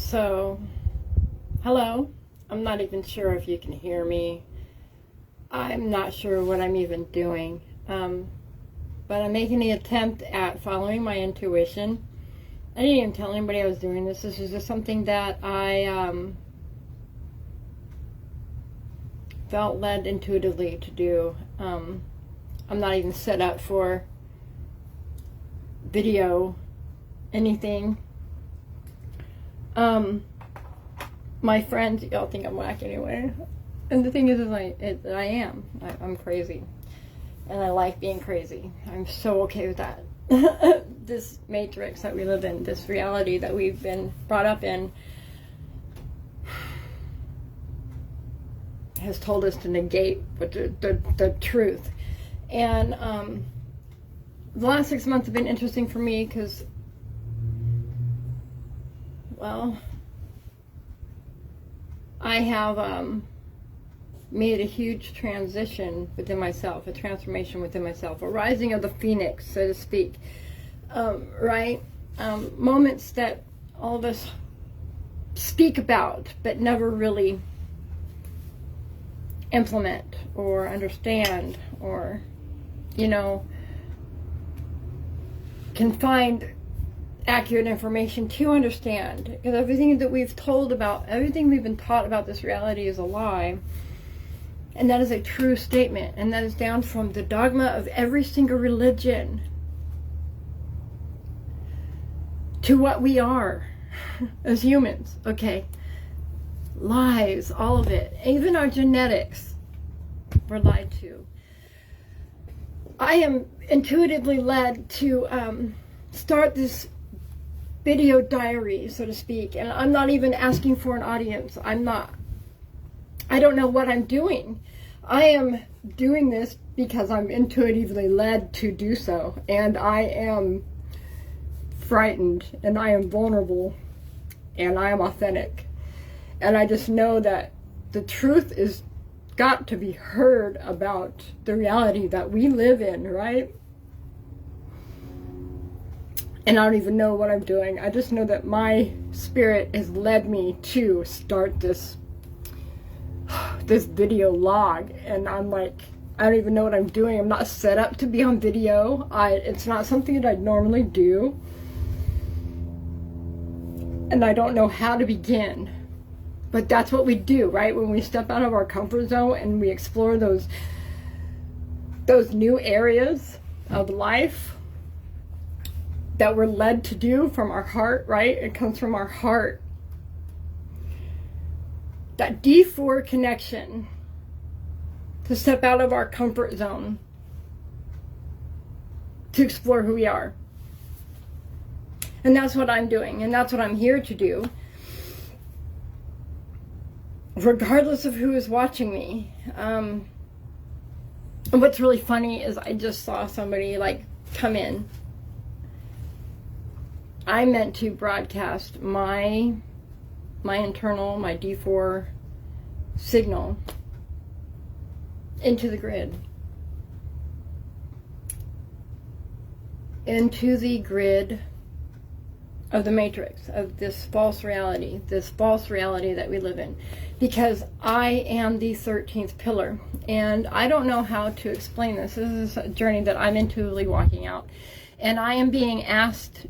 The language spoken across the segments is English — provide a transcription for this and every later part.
So, hello. I'm not even sure if you can hear me. I'm not sure what I'm even doing. But I'm making the attempt at following my intuition. I didn't even tell anybody I was doing this. This is just something that I felt led intuitively to do. I'm not even set up for video, anything. My friends, y'all think I'm whack anyway. And the thing is I am. I'm crazy. And I like being crazy. I'm so okay with that. This matrix that we live in, this reality that we've been brought up in, has told us to negate the truth. And the last 6 months have been interesting for me because, well, I have made a huge transition within myself, a transformation within myself, a rising of the phoenix, so to speak. Right? Moments that all of us speak about, but never really implement or understand, or, can find accurate information to understand. Because everything that we've told about, everything we've been taught about this reality is a lie. And that is a true statement. And that is down from the dogma of every single religion to what we are as humans. Okay. Lies, all of it. Even our genetics were lied to. I am intuitively led to start this video diary, so to speak, and I'm not even asking for an audience. I don't know what I'm doing. I am doing this because I'm intuitively led to do so, and I am frightened, and I am vulnerable, and I am authentic, and I just know that the truth is got to be heard about the reality that we live in, right? And I don't even know what I'm doing. I just know that my spirit has led me to start this video log. And I'm like, I don't even know what I'm doing. I'm not set up to be on video. It's not something that I normally do. And I don't know how to begin. But that's what we do, right? When we step out of our comfort zone and we explore those new areas of life that we're led to do from our heart, right? It comes from our heart. That D4 connection to step out of our comfort zone to explore who we are. And that's what I'm doing, and that's what I'm here to do. Regardless of who is watching me. And what's really funny is I just saw somebody come in. I meant to broadcast my internal, my D4 signal into the grid. Into the grid of the matrix, of this false reality that we live in. Because I am the 13th pillar. And I don't know how to explain this. This is a journey that I'm intuitively walking out. And I am being asked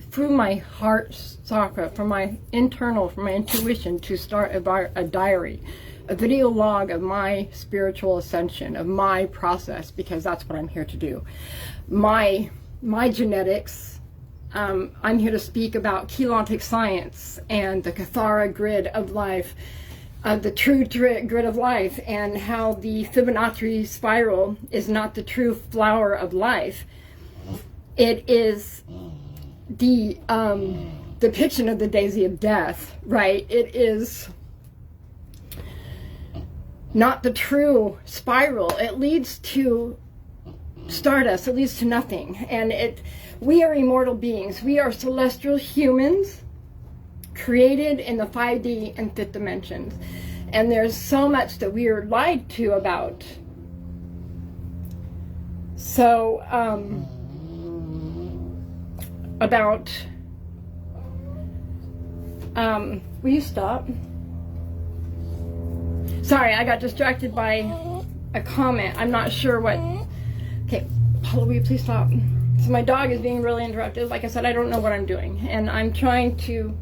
through my heart chakra, from my intuition, to start a diary, a video log of my spiritual ascension, of my process, because that's what I'm here to do. My genetics, I'm here to speak about Keylontic science and the Kathara grid of life, the true grid of life, and how the Fibonacci spiral is not the true flower of life. It is the depiction of the daisy of death, right? It is not the true spiral. It leads to stardust. It leads to nothing. And we are immortal beings. We are celestial humans created in the 5D and 5th dimensions. And there's so much that we are lied to about. So, about Will you stop? Sorry, I got distracted by a comment. I'm not sure what. Okay, Paula, will you please stop? So my dog is being really interrupted. Like I said, I don't know what I'm doing, and I'm trying to.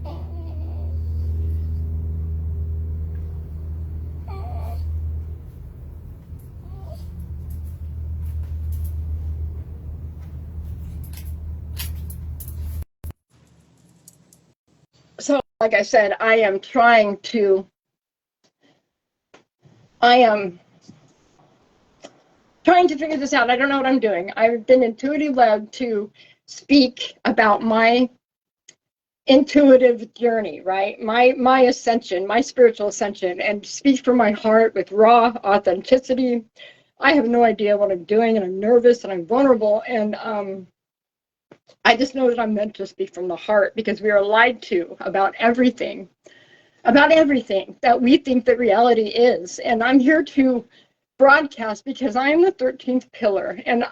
So, like I said, I am trying to figure this out. I don't know what I'm doing. I've been intuitive led to speak about my intuitive journey, right? My ascension, my spiritual ascension, and speak from my heart with raw authenticity. I have no idea what I'm doing, and I'm nervous and I'm vulnerable, and I just know that I'm meant to speak from the heart, because we are lied to about everything that we think that reality is. And I'm here to broadcast because I am the 13th pillar. And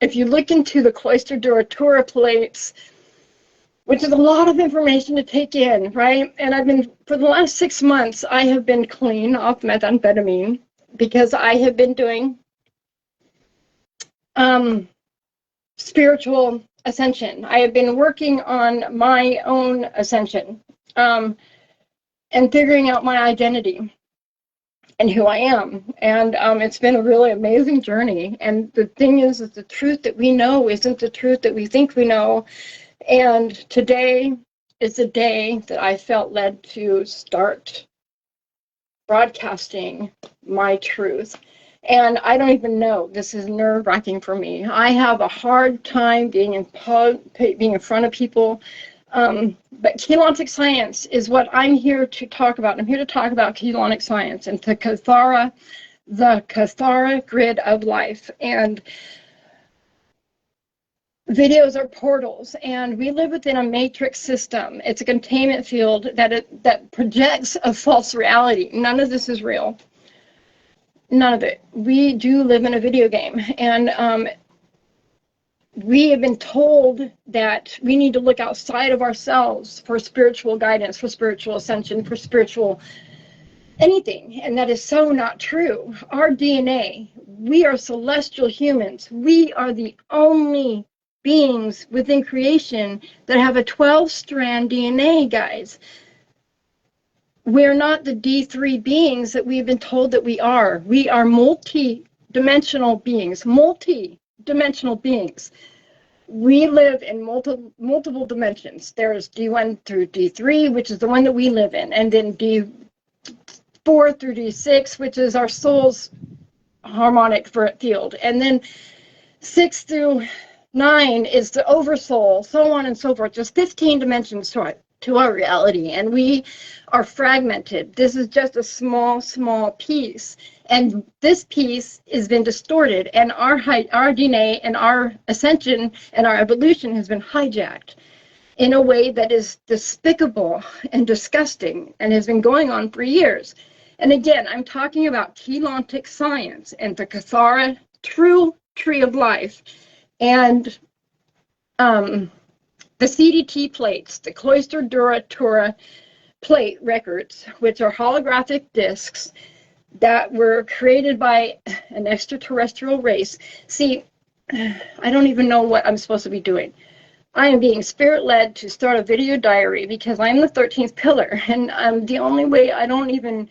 if you look into the Cloister Duratura plates, which is a lot of information to take in, right? And I've been, for the last 6 months, I have been clean off methamphetamine because I have been doing spiritual ascension. I have been working on my own ascension and figuring out my identity and who I am. And it's been a really amazing journey. And the thing is that the truth that we know isn't the truth that we think we know. And today is the day that I felt led to start broadcasting my truth. And I don't even know, this is nerve-wracking for me. I have a hard time being in front of people. But Keylontic science is what I'm here to talk about. I'm here to talk about Keylontic science and the Kathara grid of life. And videos are portals, and we live within a matrix system. It's a containment field that projects a false reality. None of this is real. None of it. We do live in a video game, and we have been told that we need to look outside of ourselves for spiritual guidance, for spiritual ascension, for spiritual anything, and that is so not true. Our DNA, we are celestial humans. We are the only beings within creation that have a 12-strand DNA, guys. We're not the D3 beings that we've been told that we are. We are multi-dimensional beings, multi-dimensional beings. We live in multiple dimensions. There's D1 through D3, which is the one that we live in, and then D4 through D6, which is our soul's harmonic field, and then 6 through 9 is the oversoul, so on and so forth. Just 15 dimensions to our reality, and we are fragmented. This is just a small piece, and this piece has been distorted, and our DNA and our ascension and our evolution has been hijacked in a way that is despicable and disgusting, and has been going on for years. And again, I'm talking about Keylontic science and the Kathara true tree of life. And the CDT plates, the Cloister Duratura plate records, which are holographic discs that were created by an extraterrestrial race. See, I don't even know what I'm supposed to be doing. I am being spirit-led to start a video diary because I'm the 13th pillar, and the only way I don't even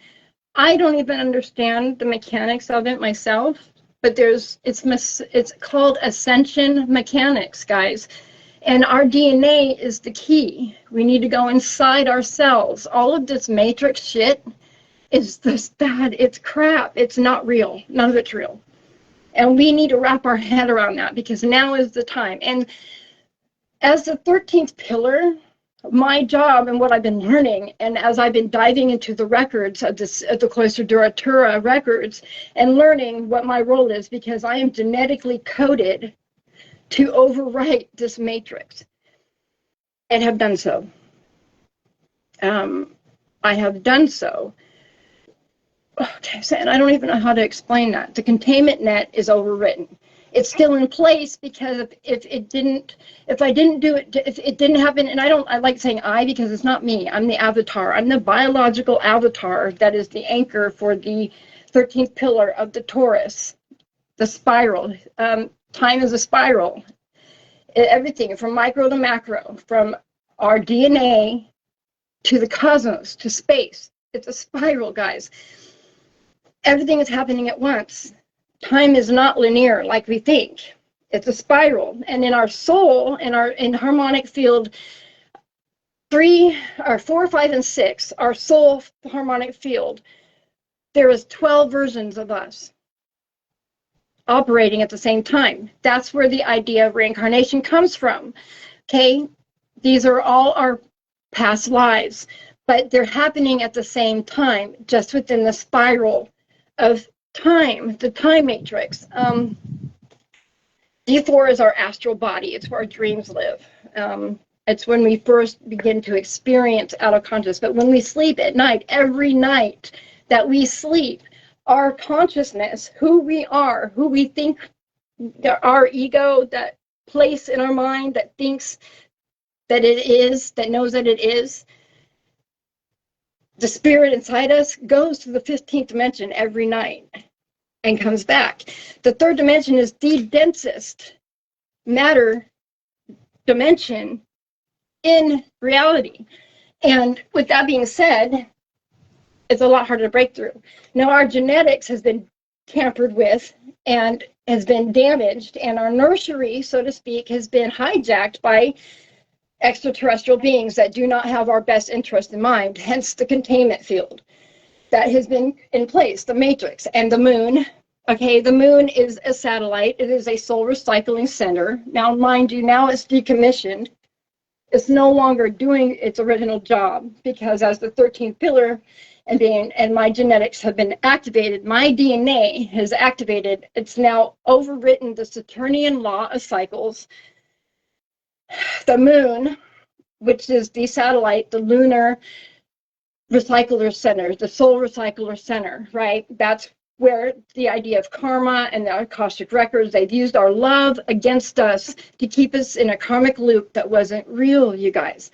understand the mechanics of it myself. But it's called ascension mechanics, guys. And our DNA is the key. We need to go inside ourselves. All of this matrix shit is this bad. It's crap. It's not real. None of it's real. And we need to wrap our head around that, because now is the time. And as the 13th pillar, my job and what I've been learning, and as I've been diving into the records of the Cloister Duratura records and learning what my role is, because I am genetically coded to overwrite this matrix, and have done so. I have done so. Okay, and I don't even know how to explain that. The containment net is overwritten. It's still in place because if I didn't do it, if it didn't happen, and I like saying I because it's not me. I'm the avatar. I'm the biological avatar that is the anchor for the 13th pillar of the torus, the spiral. Time is a spiral. Everything from micro to macro, from our DNA to the cosmos to space. It's a spiral, guys. Everything is happening at once. Time is not linear like we think. It's a spiral. And in our soul, in harmonic field 4, 5, and 6, our soul harmonic field, there is 12 versions of us operating at the same time. That's where the idea of reincarnation comes from. Okay? These are all our past lives, but they're happening at the same time, just within the spiral of time, the time matrix. D4 is our astral body. It's where our dreams live. It's when we first begin to experience out of conscious. But when we sleep at night, every night that we sleep, our consciousness, who we are, who we think, our ego, that place in our mind that thinks that it is, that knows that it is, the spirit inside us goes to the 15th dimension every night and comes back. The third dimension is the densest matter dimension in reality. And with that being said, it's a lot harder to break through. Now, our genetics has been tampered with and has been damaged, and our nursery, so to speak, has been hijacked by extraterrestrial beings that do not have our best interest in mind, hence the containment field that has been in place, the matrix. And the moon, okay, the moon is a satellite. It is a soul recycling center. Now, mind you, now it's decommissioned. It's no longer doing its original job, because as the 13th pillar and my genetics have been activated, my DNA has activated, it's now overwritten the Saturnian law of cycles. The moon, which is the satellite, the lunar recycler center, the soul recycler center, right? That's where the idea of karma and the Akashic records, they've used our love against us to keep us in a karmic loop that wasn't real, you guys.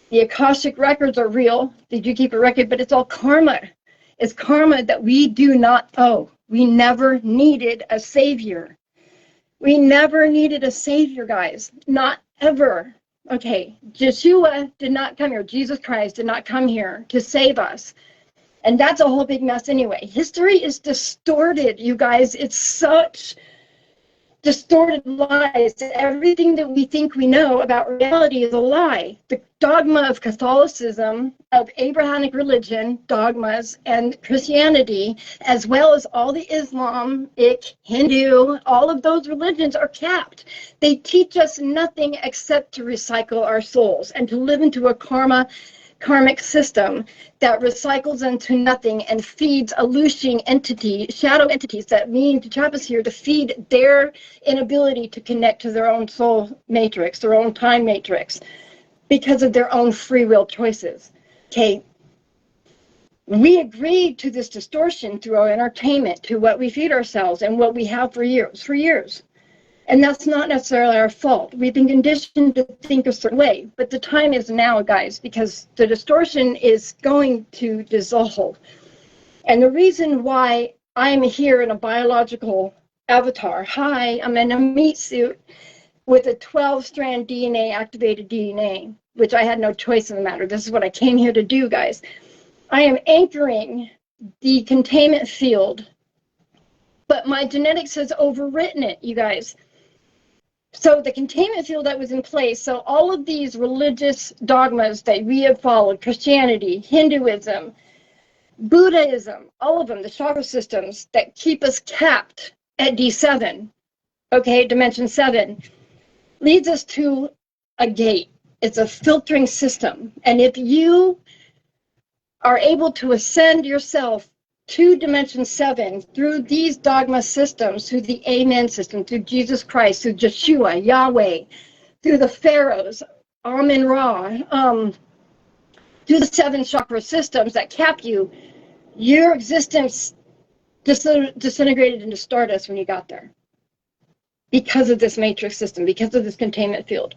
The Akashic records are real. Did you keep a record? But it's all karma. It's karma that we do not owe. We never needed a savior. We never needed a savior, guys. Not ever. Okay, Yeshua did not come here. Jesus Christ did not come here to save us. And that's a whole big mess anyway. History is distorted, you guys. It's such distorted lies. Everything that we think we know about reality is a lie. The dogma of Catholicism, of Abrahamic religion, dogmas, and Christianity, as well as all the Islamic, Hindu, all of those religions are capped. They teach us nothing except to recycle our souls and to live into a karmic system that recycles into nothing and feeds illusion entity, shadow entities that mean to trap us here to feed their inability to connect to their own soul matrix, their own time matrix, because of their own free will choices. Okay, we agreed to this distortion through our entertainment, to what we feed ourselves and what we have for years. And that's not necessarily our fault. We've been conditioned to think a certain way, but the time is now, guys, because the distortion is going to dissolve. And the reason why I'm here in a biological avatar, hi, I'm in a meat suit with a 12-strand DNA, activated DNA, which I had no choice in the matter. This is what I came here to do, guys. I am anchoring the containment field, but my genetics has overwritten it, you guys. So the containment field that was in place, so all of these religious dogmas that we have followed, Christianity, Hinduism, Buddhism, all of them, the chakra systems that keep us capped at D7, okay, dimension 7, leads us to a gate. It's a filtering system. And if you are able to ascend yourself to dimension 7 through these dogma systems, through the Amen system, through Jesus Christ, through Yeshua, Yahweh, through the pharaohs, Amen Ra, through the 7 chakra systems that cap you, your existence disintegrated into stardust when you got there. because of this matrix system, because of this containment field.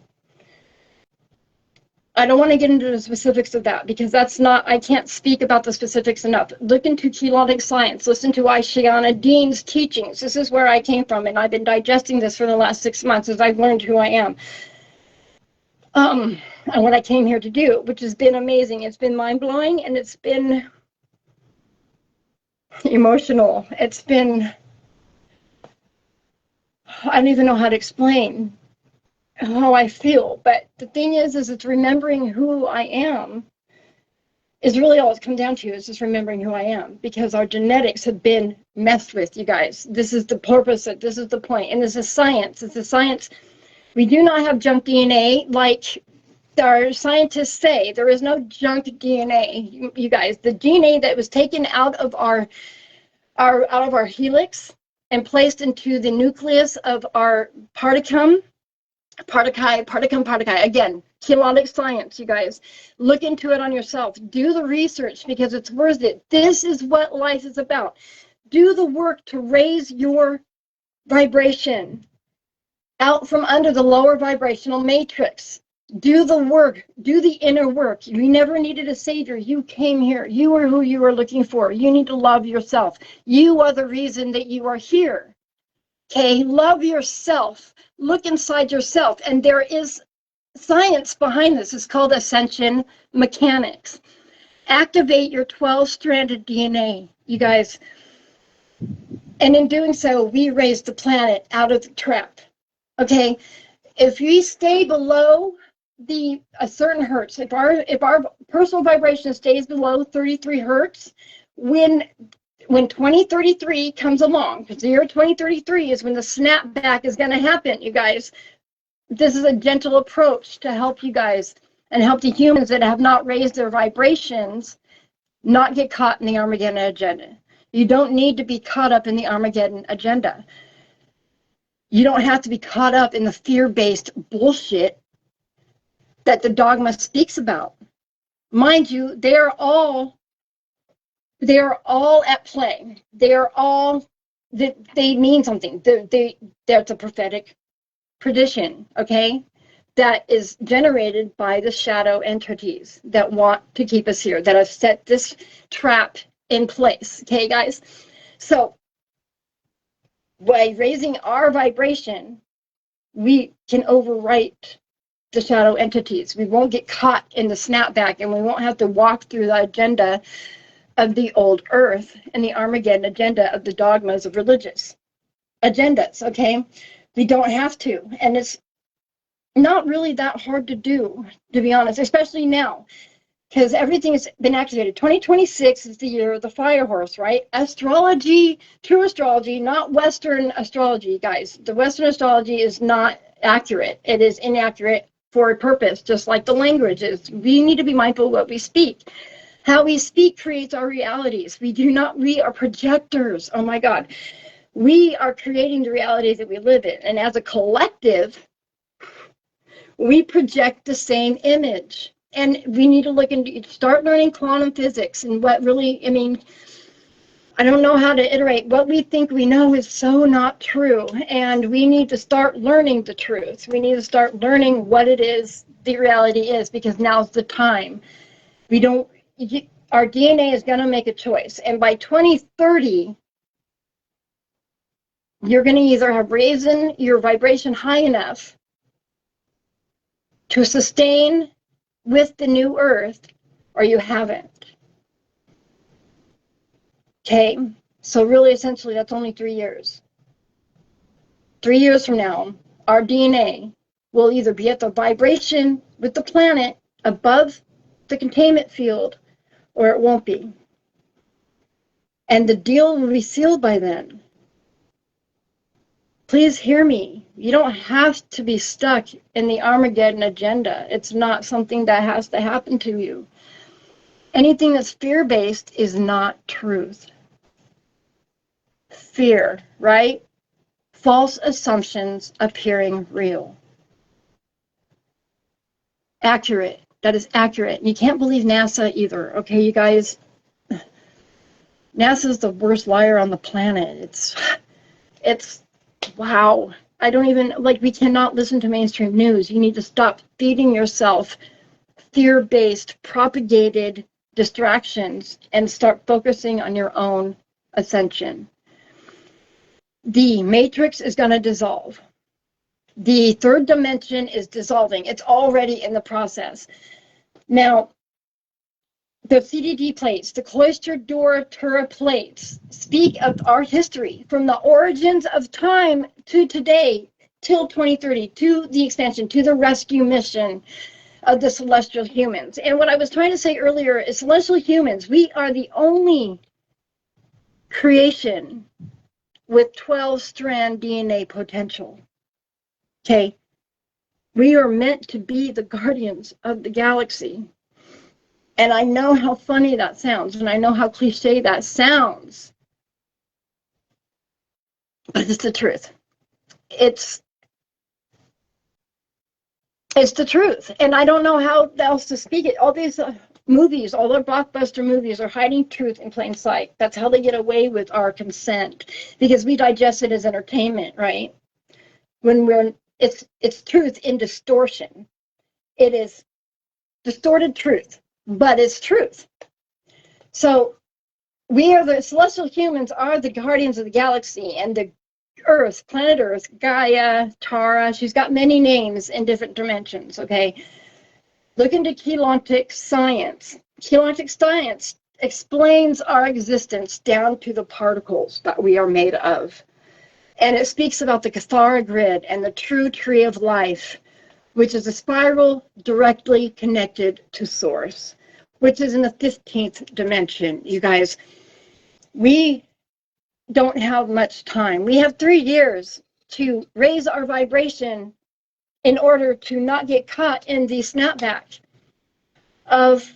I don't want to get into the specifics of that because that's not, I can't speak about the specifics enough. Look into Keylonic science, listen to Aishiana Dean's teachings. This is where I came from, and I've been digesting this for the last 6 months as I've learned who I am. And what I came here to do, which has been amazing. It's been mind-blowing, and it's been emotional. It's been, I don't even know how to explain how I feel, but the thing is it's remembering who I am is really all it's come down to, is just remembering who I am, because our genetics have been messed with, you guys. This is the purpose, this is the point, and this is science. It's a science. We do not have junk DNA like our scientists say. There is no junk DNA, you guys. The DNA that was taken out of our helix and placed into the nucleus of our particum. Again, Keylonic science, you guys. Look into it on yourself. Do the research because it's worth it. This is what life is about. Do the work to raise your vibration out from under the lower vibrational matrix. Do the work. Do the inner work. You never needed a savior. You came here. You are who you were looking for. You need to love yourself. You are the reason that you are here. Okay, love yourself. Look inside yourself, and there is science behind this. It's called ascension mechanics. Activate your 12-stranded DNA, you guys. And in doing so, we raise the planet out of the trap. Okay, if we stay below a certain hertz, if our personal vibration stays below 33 hertz, when 2033 comes along, because the year 2033 is when the snapback is going to happen, you guys. This is a gentle approach to help you guys and help the humans that have not raised their vibrations not get caught in the Armageddon agenda. You don't need to be caught up in the Armageddon agenda. You don't have to be caught up in the fear-based bullshit that the dogma speaks about. Mind you, they are all at play. They mean something. That's a prophetic prediction, okay? That is generated by the shadow entities that want to keep us here, that have set this trap in place, okay, guys? So, by raising our vibration, we can overwrite the shadow entities. We won't get caught in the snapback, and we won't have to walk through the agenda of the old earth and the Armageddon agenda of the dogmas of religious agendas, okay? We don't have to, and it's not really that hard to do, to be honest, especially now, because everything has been activated. 2026 is the year of the fire horse, right? Astrology, true astrology, not Western astrology, guys. The Western astrology is not accurate. It is inaccurate for a purpose, just like the language is. We need to be mindful of what we speak. How we speak creates our realities. We are projectors. Oh my God. We are creating the reality that we live in. And as a collective, we project the same image. And we need to start learning quantum physics and what really, I don't know how to iterate. What we think we know is so not true. And we need to start learning the truth. We need to start learning what it is, the reality is, because now's the time. Our DNA is going to make a choice. And by 2030, you're going to either have raised your vibration high enough to sustain with the new earth, or you haven't. Okay? So really, essentially, that's only 3 years. 3 years from now, our DNA will either be at the vibration with the planet above the containment field, or it won't be. And the deal will be sealed by then. Please hear me. You don't have to be stuck in the Armageddon agenda. It's not something that has to happen to you. Anything that's fear-based is not truth. Fear, right? False assumptions appearing real. Accurate. That is accurate. You can't believe NASA either, okay, you guys? NASA is the worst liar on the planet. It's wow. I don't even, like, we cannot listen to mainstream news. You need to stop feeding yourself fear-based, propagated distractions and start focusing on your own ascension. The matrix is going to dissolve. The third dimension is dissolving. It's already in the process. Now, the CDD plates, the cloistered door Tura plates, speak of our history from the origins of time to today, till 2030, to the expansion, to the rescue mission of the celestial humans. And what I was trying to say earlier is celestial humans, we are the only creation with 12-strand DNA potential. Okay? We are meant to be the guardians of the galaxy. And I know how funny that sounds, and I know how cliche that sounds. But it's the truth. It's the truth. And I don't know how else to speak it. All these movies, all the blockbuster movies are hiding truth in plain sight. That's how they get away with our consent, because we digest it as entertainment, right? When it's truth in distortion. It is distorted truth, but it's truth. So we are the celestial humans are the guardians of the galaxy, and the Earth, planet Earth, Gaia, Tara, she's got many names in different dimensions, okay? Look into Keylontic science. Keylontic science explains our existence down to the particles that we are made of. And it speaks about the Cathara grid and the true tree of life, which is a spiral directly connected to source, which is in the 15th dimension. You guys, we don't have much time. We have 3 years to raise our vibration in order to not get caught in the snapback of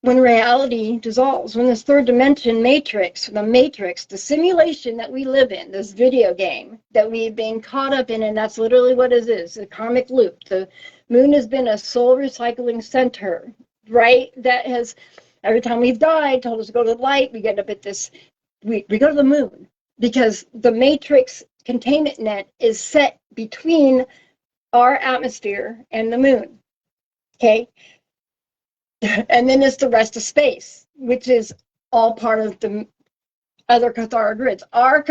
when reality dissolves, when this third dimension matrix, the simulation that we live in, this video game that we've been caught up in, and that's literally what it is, a karmic loop. The moon has been a soul recycling center, right? That has, every time we've died, told us to go to the light, we get up at this, we go to the moon, because the matrix containment net is set between our atmosphere and the moon, okay? And then it's the rest of space, which is all part of the other Cathara grids. Our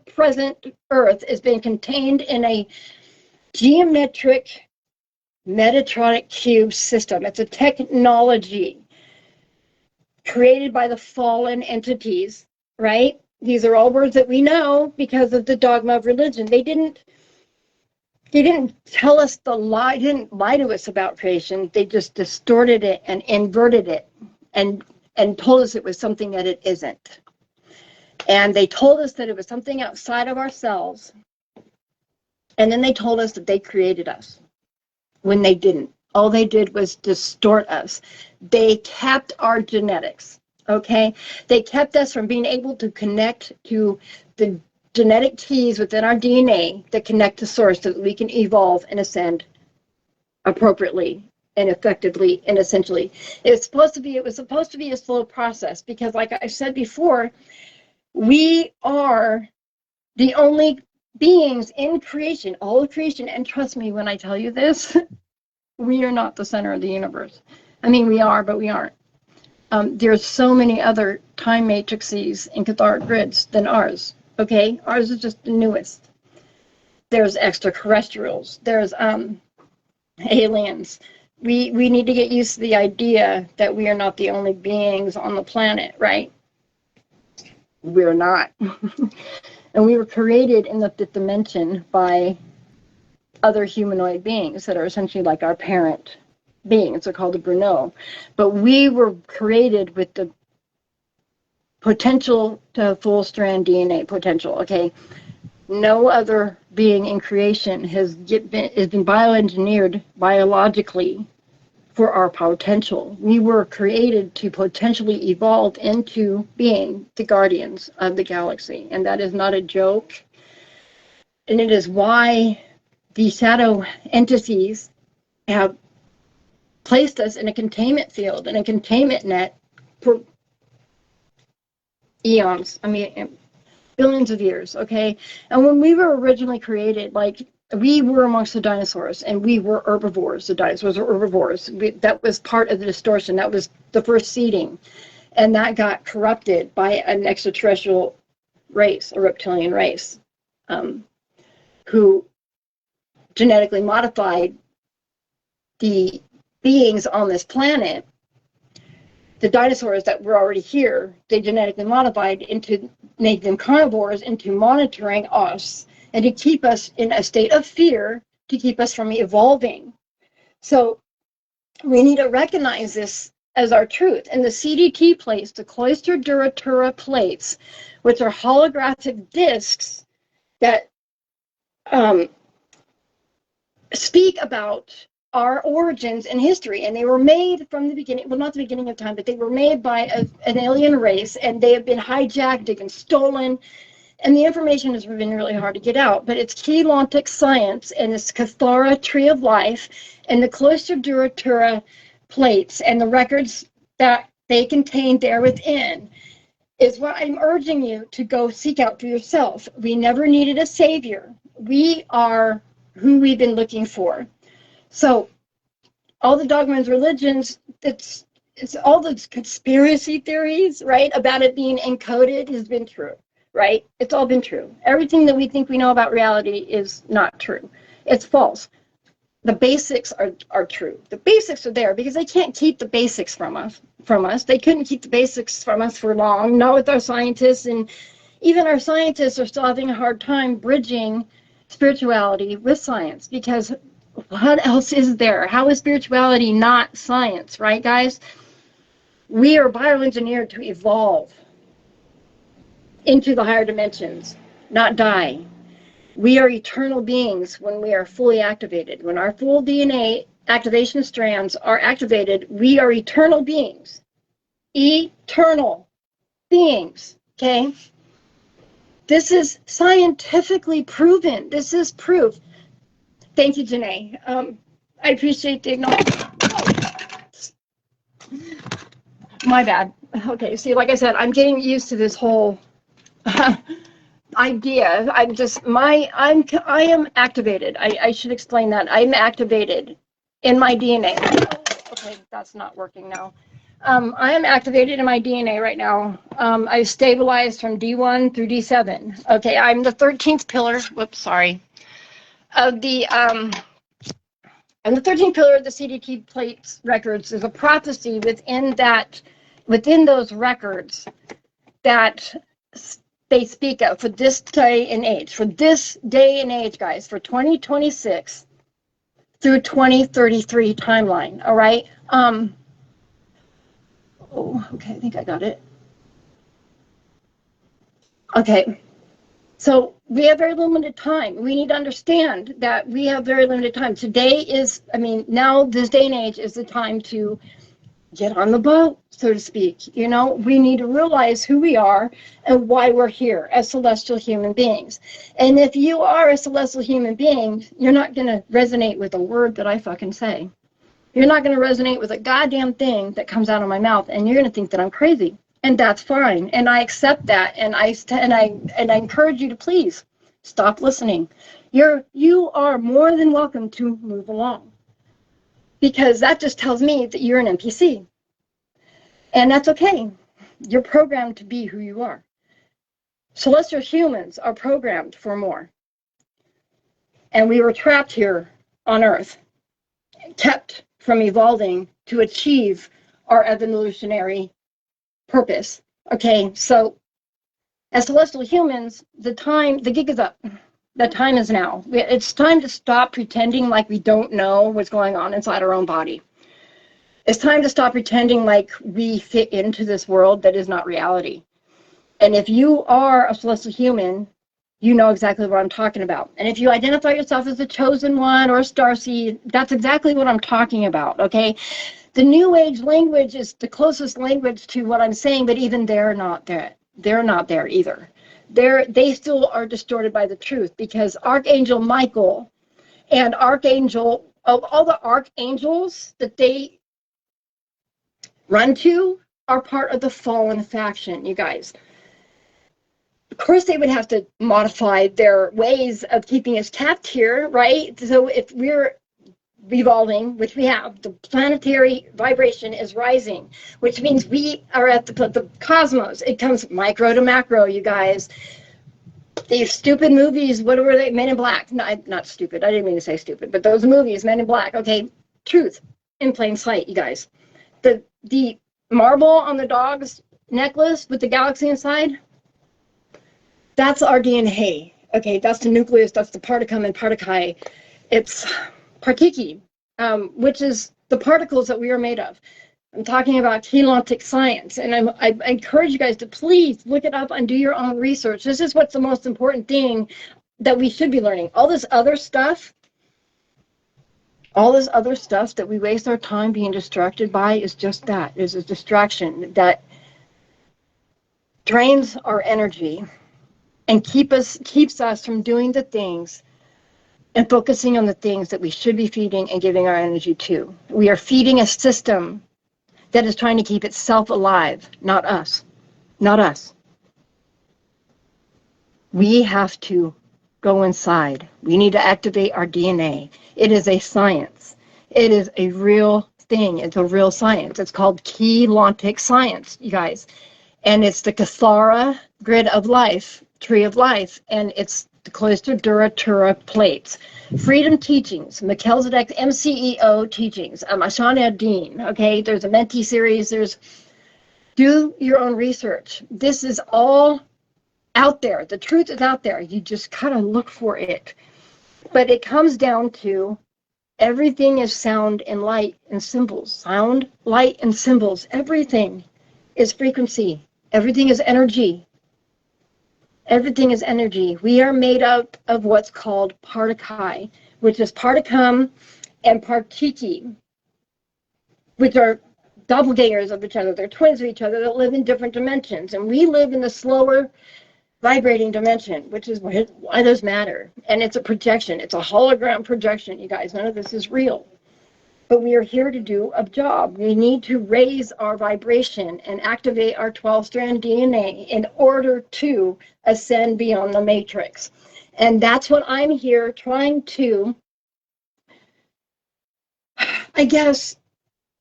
present Earth is being contained in a geometric Metatronic cube system. It's a technology created by the fallen entities, right? These are all words that we know because of the dogma of religion. They didn't tell us the lie, didn't lie to us about creation. They just distorted it and inverted it and told us it was something that it isn't. And they told us that it was something outside of ourselves. And then they told us that they created us when they didn't. All they did was distort us. They kept our genetics, okay? They kept us from being able to connect to the genetic keys within our DNA that connect to source so that we can evolve and ascend appropriately and effectively and essentially. It was supposed to be a slow process because, like I said before, we are the only beings in creation, all of creation, and trust me when I tell you this, we are not the center of the universe. I mean, we are, but we aren't. There's so many other time matrices and Cathara grids than ours. Okay, ours is just the newest. There's extraterrestrials. There's aliens. We need to get used to the idea that we are not the only beings on the planet, right? We're not. And we were created in the 5th dimension by other humanoid beings that are essentially like our parent beings. They're called the Bruneau. But we were created with the potential to full strand DNA potential, okay? No other being in creation has been bioengineered biologically for our potential. We were created to potentially evolve into being the guardians of the galaxy, and that is not a joke. And it is why the shadow entities have placed us in a containment field, in a containment net for eons. I mean, billions of years, okay? And when we were originally created, like, we were amongst the dinosaurs, and we were herbivores. The dinosaurs were herbivores. That was part of the distortion. That was the first seeding. And that got corrupted by an extraterrestrial race, a reptilian race, who genetically modified the beings on this planet. The dinosaurs that were already here, they genetically modified into make them carnivores, into monitoring us and to keep us in a state of fear, to keep us from evolving. So we need to recognize this as our truth. And the CDT plates, the Cloister Duratura plates, which are holographic discs that speak about our origins and history, and they were made from the beginning, well, not the beginning of time, but they were made by an alien race, and they have been hijacked, they've been stolen, and the information has been really hard to get out. But it's Keylontic science, and it's Cathara Tree of Life, and the Cloister Duratura plates, and the records that they contain there within is what I'm urging you to go seek out for yourself. We never needed a savior. We are who we've been looking for. So all the dogmas, religions, it's all the conspiracy theories, right, about it being encoded has been true, right? It's all been true. Everything that we think we know about reality is not true. It's false. The basics are true. The basics are there because they can't keep the basics from us. They couldn't keep the basics from us for long, not with our scientists. And even our scientists are still having a hard time bridging spirituality with science, because what else is there? How is spirituality not science, right, guys? We are bioengineered to evolve into the higher dimensions, not die. We are eternal beings when we are fully activated. When our full DNA activation strands are activated, we are eternal beings. Eternal beings, okay? This is scientifically proven. This is proof. Thank you, Janae. I appreciate the acknowledgement. My bad. Okay, see, like I said, I'm getting used to this whole idea. I am activated. I should explain that. I'm activated in my DNA. Okay, that's not working now. I am activated in my DNA right now. I've stabilized from D1 through D7. Okay, I'm the 13th pillar. Whoops, sorry. Of the and the 13th pillar of the CDT plates records is a prophecy within those records that they speak of for this day and age, guys, for 2026 through 2033 timeline. All right. Oh, okay. I think I got it. Okay. So we have very limited time. We need to understand that we have very limited time. Now this day and age is the time to get on the boat, so to speak. You know, we need to realize who we are and why we're here as celestial human beings. And if you are a celestial human being, you're not going to resonate with a word that I fucking say. You're not going to resonate with a goddamn thing that comes out of my mouth, and you're going to think that I'm crazy. And that's fine. And I accept that. And I encourage you to please stop listening. You are more than welcome to move along, because that just tells me that you're an NPC. And that's okay. You're programmed to be who you are. Celestial humans are programmed for more. And we were trapped here on Earth, kept from evolving to achieve our evolutionary purpose. Okay, so as celestial humans, the gig is up. The time is now. It's time to stop pretending like we don't know what's going on inside our own body. It's time to stop pretending like we fit into this world that is not reality. And if you are a celestial human, you know exactly what I'm talking about. And if you identify yourself as a chosen one or a starseed, that's exactly what I'm talking about, okay? The New Age language is the closest language to what I'm saying, but even they're not there. They're not there either. They still are distorted by the truth, because Archangel Michael and Archangel, of all the archangels that they run to, are part of the fallen faction, you guys. Of course, they would have to modify their ways of keeping us capped here, right? So if we're revolving, which we have, the planetary vibration is rising, which means we are at the cosmos. It comes micro to macro, you guys. These stupid movies, what were they? Men in Black. No, not stupid. I didn't mean to say stupid, but those movies, Men in Black. Okay, truth in plain sight, you guys. The marble on the dog's necklace with the galaxy inside, that's our DNA. Okay, that's the nucleus, that's the particum and particle. It's partiki, which is the particles that we are made of. I'm talking about Keylontic science, and I encourage you guys to please look it up and do your own research. This is what's the most important thing that we should be learning. All this other stuff that we waste our time being distracted by is just that, is a distraction that drains our energy and keeps us from doing the things and focusing on the things that we should be feeding and giving our energy to. We are feeding a system that is trying to keep itself alive, not us. Not us. We have to go inside. We need to activate our DNA. It is a science. It is a real thing. It's a real science. It's called Keylontic science, you guys. And it's the Kathara grid of life, tree of life, and it's the Cloister Duratura plates. Freedom Teachings, Melchizedek MCEO Teachings, Ashana Dean. Okay, there's a Menti series. Do your own research. This is all out there. The truth is out there. You just kind of look for it. But it comes down to everything is sound and light and symbols. Sound, light, and symbols. Everything is frequency. Everything is energy. Everything is energy. We are made up of what's called partikai, which is particum and partiki, which are doppelgangers of each other. They're twins of each other that live in different dimensions. And we live in the slower vibrating dimension, which is why those matter. And it's a projection. It's a hologram projection, you guys. None of this is real. But we are here to do a job. We need to raise our vibration and activate our 12-strand DNA in order to ascend beyond the matrix. And that's what I'm here trying to, I guess,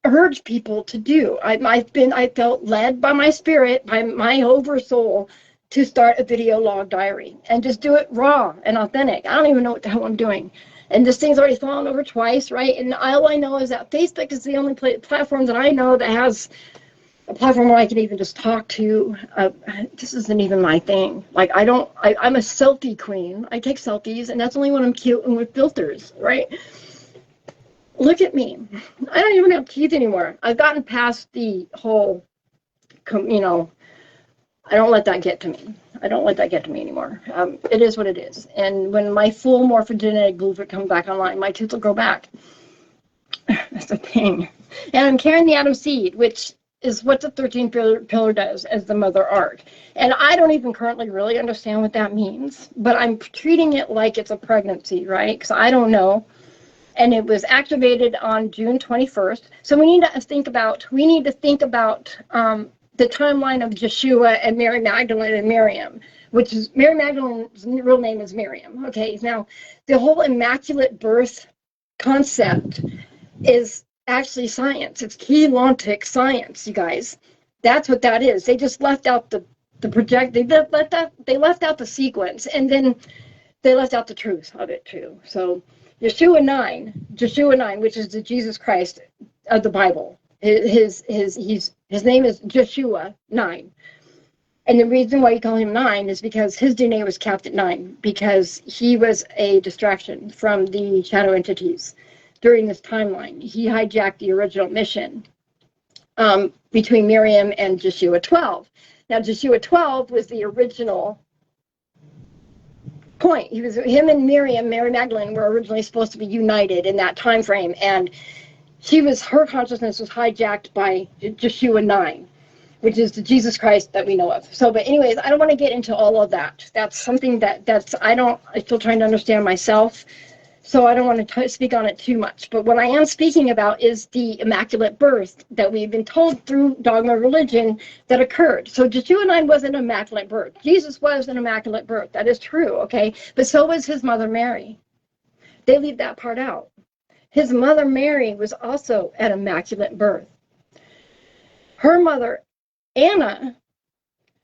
urge people to do. I felt led by my spirit, by my oversoul, to start a video log diary and just do it raw and authentic. I don't even know what the hell I'm doing. And this thing's already fallen over twice, right? And all I know is that Facebook is the only platform that I know that has a platform where I can even just talk to. This isn't even my thing. Like, I'm a selfie queen. I take selfies, and that's only when I'm cute and with filters, right? Look at me. I don't even have teeth anymore. I've gotten past the whole, I don't let that get to me. I don't let that get to me anymore. It is what it is. And when my full morphogenetic blueprint comes back online, my tooth will grow back. That's the thing. And I'm carrying the Atom Seed, which is what the 13th pillar does as the mother arc. And I don't even currently really understand what that means, but I'm treating it like it's a pregnancy, right? Because I don't know. And it was activated on June 21st. So we need to think about the timeline of Yeshua and Mary Magdalene and Miriam, which is Mary Magdalene's real name is Miriam. Okay, now the whole immaculate birth concept is actually science. It's Keylontic science, you guys. That's what that is. They just left out the project. They left out the sequence, and then they left out the truth of it too. So Yeshua 9, which is the Jesus Christ of the Bible. His name is Joshua 9. And the reason why you call him 9 is because his DNA was capped at 9, because he was a distraction from the shadow entities during this timeline. He hijacked the original mission between Miriam and Joshua 12. Now, Joshua 12 was the original point. Him and Miriam, Mary Magdalene, were originally supposed to be united in that time frame, and her consciousness was hijacked by Joshua 9, which is the Jesus Christ that we know of. So, but anyways, I don't want to get into all of that. That's something I'm still trying to understand myself. So I don't want to speak on it too much. But what I am speaking about is the immaculate birth that we've been told through dogma religion that occurred. So Yeshua and I wasn't an immaculate birth. Jesus was an immaculate birth. That is true, okay? But so was his mother Mary. They leave that part out. His mother Mary was also an immaculate birth. Her mother, Anna,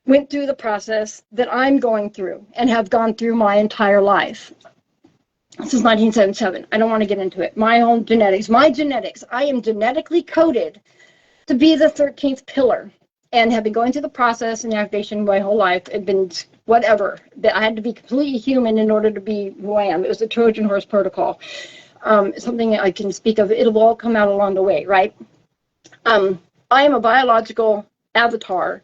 went through the process that I'm going through and have gone through my entire life. Since 1977. I don't want to get into it. My own genetics. My genetics. I am genetically coded to be the 13th pillar and have been going through the process and activation my whole life. It's been whatever. I had to be completely human in order to be who I am. It was the Trojan horse protocol. Something I can speak of. It'll all come out along the way, right? I am a biological avatar,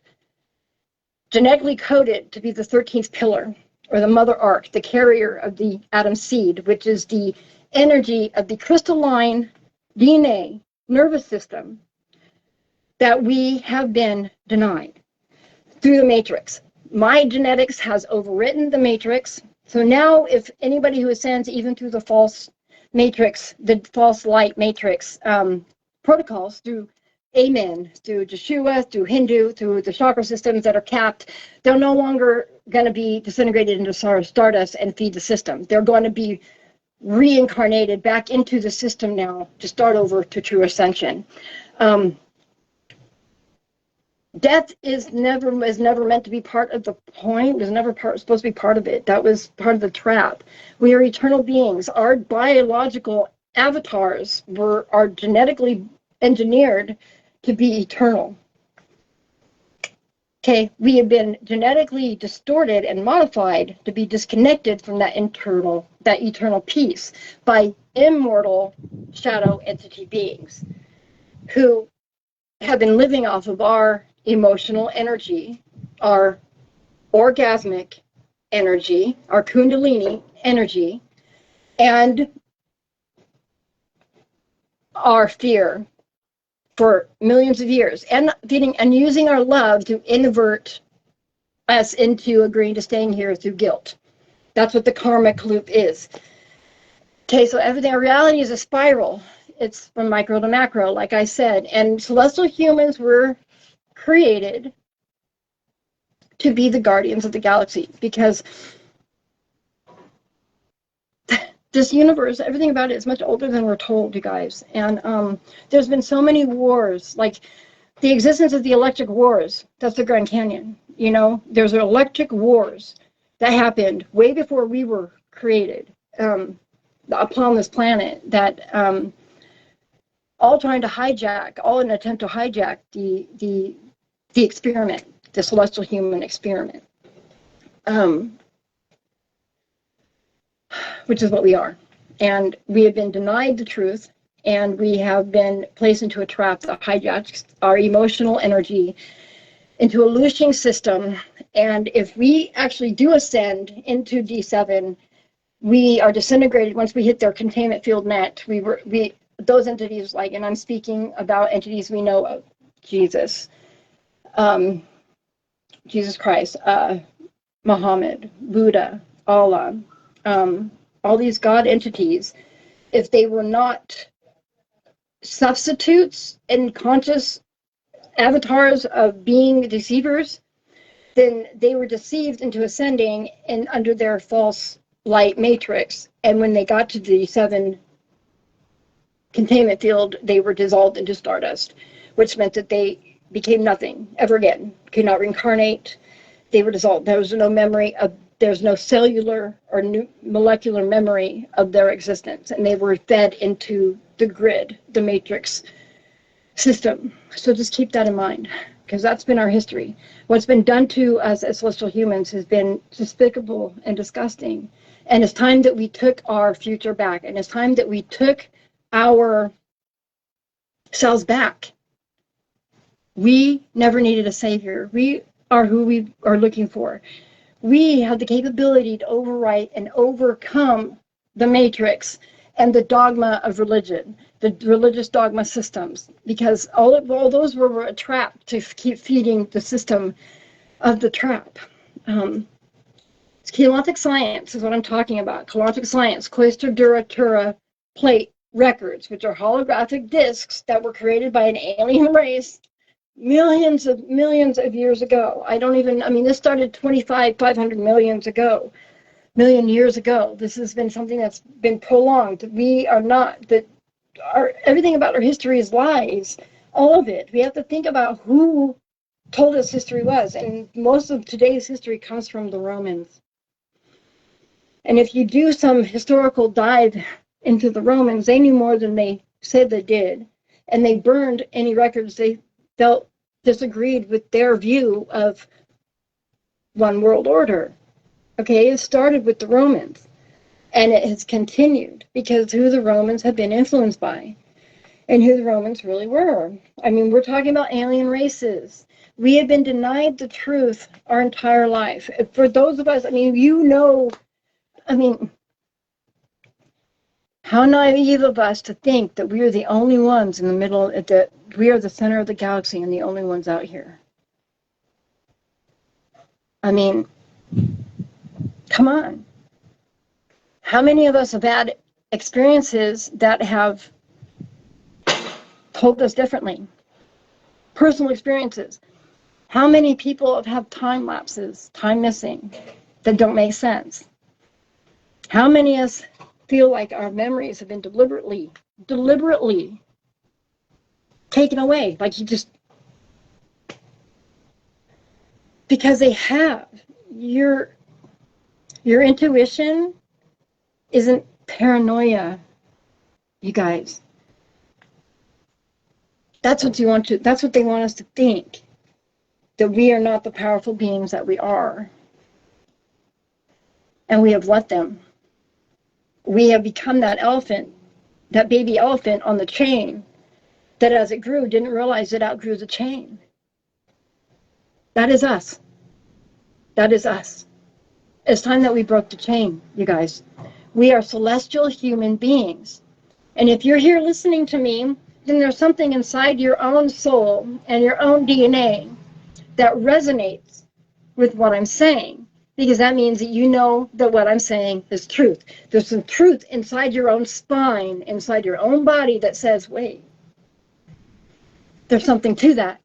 genetically coded to be the 13th pillar, or the mother ark, the carrier of the Adam seed, which is the energy of the crystalline DNA nervous system that we have been denied through the matrix. My genetics has overwritten the matrix. So now if anybody who ascends even through the false matrix, the false light matrix protocols through Amen, through Yeshua, through Hindu, through the chakra systems that are capped, they're no longer going to be disintegrated into stardust and feed the system. They're going to be reincarnated back into the system now to start over to true ascension. Death is never meant to be part of the point. It was never supposed to be part of it. That was part of the trap. We are eternal beings. Our biological avatars are genetically engineered to be eternal. Okay, we have been genetically distorted and modified to be disconnected from that eternal peace by immortal shadow entity beings who have been living off of our emotional energy, our orgasmic energy, our kundalini energy, and our fear for millions of years, and using our love to invert us into agreeing to staying here through guilt. That's what the karmic loop is. Okay, so everything, our reality is a spiral. It's from micro to macro, like I said, and celestial humans were created to be the guardians of the galaxy, because this universe, everything about it is much older than we're told, you guys. And there's been so many wars, like the existence of the electric wars. That's the Grand Canyon. You know, there's electric wars that happened way before we were created upon this planet, that all trying to hijack, all in an attempt to hijack the experiment, the celestial human experiment. Which is what we are. And we have been denied the truth, and we have been placed into a trap that hijacks our emotional energy into a looshing system. And if we actually do ascend into D7, we are disintegrated once we hit their containment field net. Those entities, like, and I'm speaking about entities we know of, Jesus Christ, Muhammad, Buddha, Allah, all these God entities, if they were not substitutes and conscious avatars of being deceivers, then they were deceived into ascending and under their false light matrix. And when they got to the 7 containment field, they were dissolved into stardust, which meant that they became nothing ever again, could not reincarnate. They were dissolved. There was no memory of, there's no cellular or new molecular memory of their existence, and they were fed into the grid, the matrix system. So just keep that in mind, because that's been our history. What's been done to us as celestial humans has been despicable and disgusting. And it's time that we took our future back, and it's time that we took our selves back. We never needed a savior. We are who we are looking for. We have the capability to overwrite and overcome the matrix and the dogma of religion, the religious dogma systems, because all those were a trap to keep feeding the system of the trap. Keylothic science is what I'm talking about. Keylothic science, Cloister Duratura plate records, which are holographic discs that were created by an alien race millions of years ago. This started 500 million years ago. This has been something that's been prolonged. We are not, everything about our history is lies. All of it. We have to think about who told us history was. And most of today's history comes from the Romans. And if you do some historical dive into the Romans, they knew more than they said they did. And they burned any records they felt disagreed with their view of one world order. Okay, it started with the Romans. And it has continued because who the Romans have been influenced by and who the Romans really were. I mean, we're talking about alien races. We have been denied the truth our entire life. For those of us, how naive of us to think that we are the only ones in the middle, that we are the center of the galaxy and the only ones out here. I mean, come on. How many of us have had experiences that have told us differently? Personal experiences. How many people have had time lapses, time missing, that don't make sense? How many of us feel like our memories have been deliberately taken away? Like because they have. Your intuition isn't paranoia, you guys. That's what they want us to think, that we are not the powerful beings that we are. And we have let them. We have become that elephant, that baby elephant on the chain, that as it grew, didn't realize it outgrew the chain. That is us. That is us. It's time that we broke the chain, you guys. We are celestial human beings. And if you're here listening to me, then there's something inside your own soul and your own DNA that resonates with what I'm saying, because that means that you know that what I'm saying is truth. There's some truth inside your own spine, inside your own body that says, wait, there's something to that.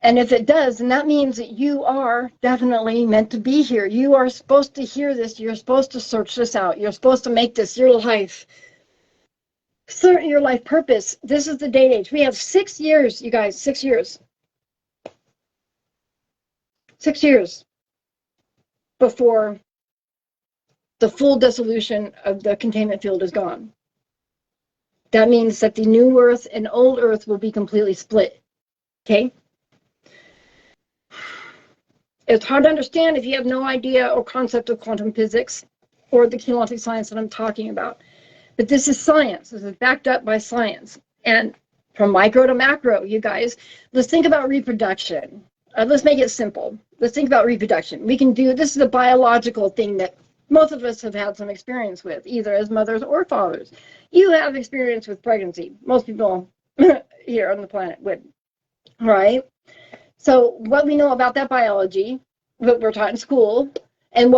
And if it does, then that means that you are definitely meant to be here. You are supposed to hear this. You're supposed to search this out. You're supposed to make this your life. Certain your life purpose. This is the date age. We have 6 years, you guys, 6 years. 6 years before the full dissolution of the containment field is gone. That means that the new Earth and old Earth will be completely split. Okay? It's hard to understand if you have no idea or concept of quantum physics or the Keylothic science that I'm talking about. But this is science. This is backed up by science. And from micro to macro, you guys, let's think about reproduction. Let's make it simple. Let's think about reproduction. This is a biological thing that most of us have had some experience with, either as mothers or fathers. You have experience with pregnancy. Most people here on the planet would, right? So what we know about that biology, what we're taught in school, and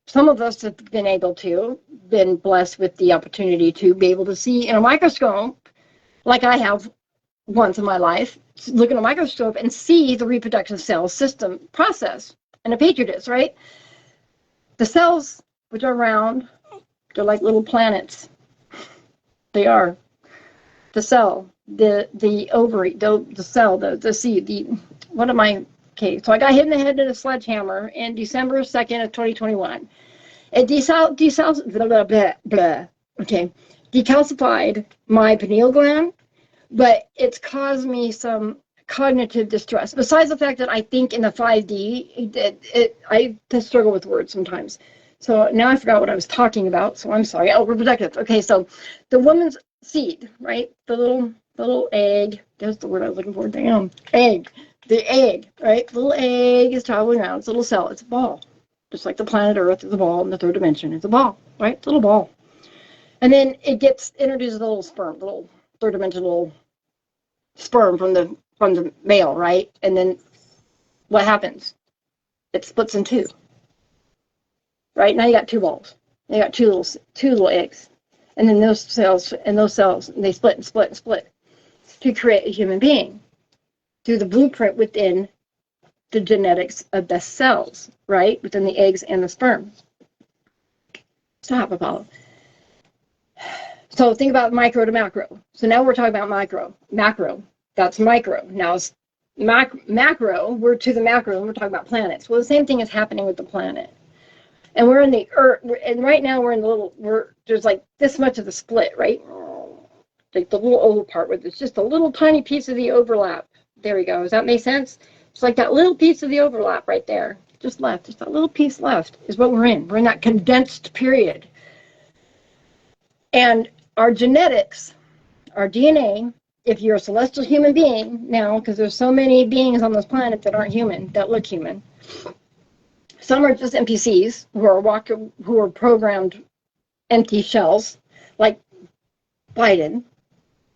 some of us have been blessed with the opportunity to be able to see in a microscope, like I have once in my life, look in a microscope and see the reproductive cell system process in a petri dish, right? The cells, which are round, they're like little planets. They are. The cell, the ovary, the cell, the seed, okay, so I got hit in the head with a sledgehammer in December 2nd of 2021. It decalcified my pineal gland, but it's caused me some cognitive distress. Besides the fact that I think in the 5D, I struggle with words sometimes. So now I forgot what I was talking about, so I'm sorry. Overprotective. Okay, so the woman's seed, right? The little egg, there's the word I was looking for, damn, egg. The egg, right? The little egg is traveling around, it's a little cell, it's a ball. Just like the planet Earth is a ball in the third dimension, it's a ball, right? It's a little ball. And then it gets introduced a little sperm, the little third dimensional sperm from the male, right? And then what happens? It splits in two. right? Now you got two balls. You got two little eggs. And then those cells, they split and split and split to create a human being through the blueprint within the genetics of the cells, right? Within the eggs and the sperm. Stop, Apollo. So think about micro to macro. So now we're talking about macro. That's micro. Now it's macro, we're to the macro, and we're talking about planets. Well, the same thing is happening with the planet. And we're in the Earth, and right now we're in there's like this much of the split, right? Like the little oval part where there's just a little tiny piece of the overlap. There we go. Does that make sense? It's like that little piece of the overlap right there. Just left. Just that little piece left is what we're in. We're in that condensed period. And our genetics, our DNA, if you're a celestial human being now, because there's so many beings on this planet that aren't human, that look human. Some are just NPCs who are programmed empty shells, like Biden.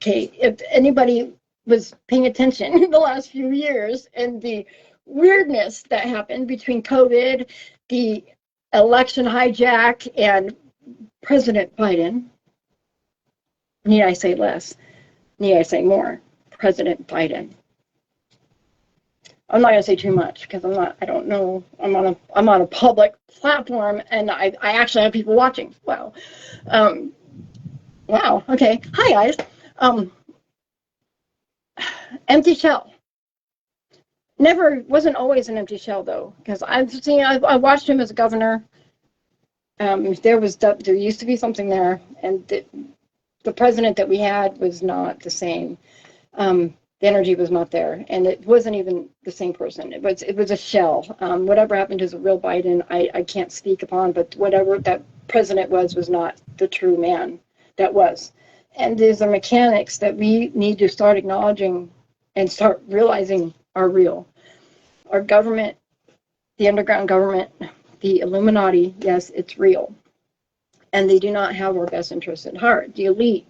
Okay, if anybody was paying attention in the last few years and the weirdness that happened between COVID, the election hijack, and President Biden, need I say less? Need I say more? President Biden. I'm not going to say too much because I don't know. I'm on a public platform and I actually have people watching. Wow. Wow. Okay. Hi, guys. Empty shell. Wasn't always an empty shell though, because I watched him as a governor. There used to be something there, and the president that we had was not the same. The energy was not there, and it wasn't even the same person. It was a shell. Whatever happened to the real Biden, I can't speak upon, but whatever that president was not the true man that was. And these are mechanics that we need to start acknowledging and start realizing are real. Our government, the underground government, the Illuminati, yes, it's real. And they do not have our best interests at heart. The elite,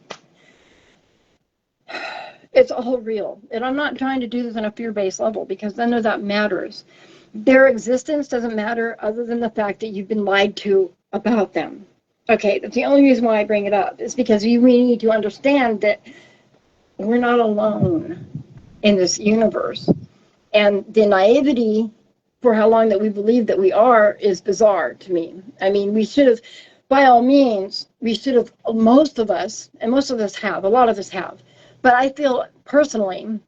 it's all real. And I'm not trying to do this on a fear-based level because none of that matters. Their existence doesn't matter other than the fact that you've been lied to about them. Okay, that's the only reason why I bring it up is because we need to understand that we're not alone in this universe. And the naivety for how long that we believe that we are is bizarre to me. I mean, we should have, by all means, most of us have, a lot of us have. But I feel personally,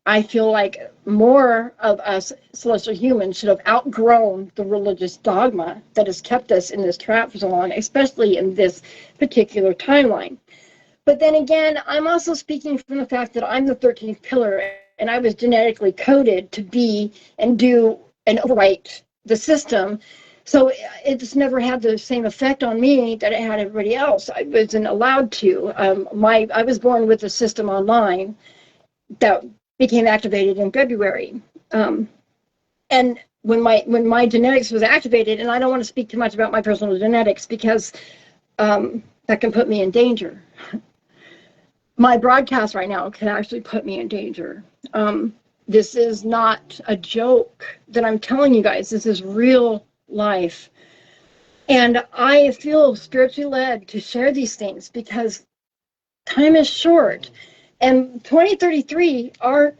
like more of us celestial humans should have outgrown the religious dogma that has kept us in this trap for so long, especially in this particular timeline. But then again, I'm also speaking from the fact that I'm the 13th pillar, and I was genetically coded to be and do and overwrite the system. So it's never had the same effect on me that it had everybody else. I wasn't allowed to. I was born with a system online that became activated in February. And when my genetics was activated, and I don't want to speak too much about my personal genetics because that can put me in danger. My broadcast right now can actually put me in danger. This is not a joke that I'm telling you guys. This is real life. And I feel spiritually led to share these things because time is short. And 2033,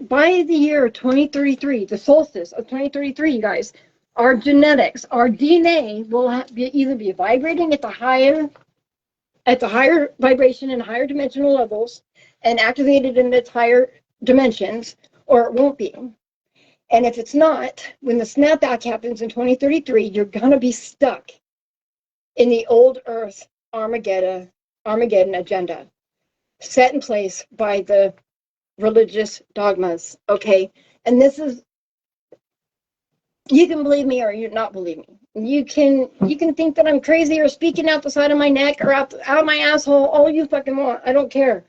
by the year 2033, the solstice of 2033, you guys, our genetics, our DNA will either be vibrating at the higher vibration and higher dimensional levels and activated in its higher dimensions, or it won't be. And if it's not, when the snapback happens in 2033, you're going to be stuck in the old Earth Armageddon agenda set in place by the religious dogmas, okay? And this is, you can believe me or you not believe me. You can think that I'm crazy or speaking out the side of my neck or out my asshole, all you fucking want. I don't care.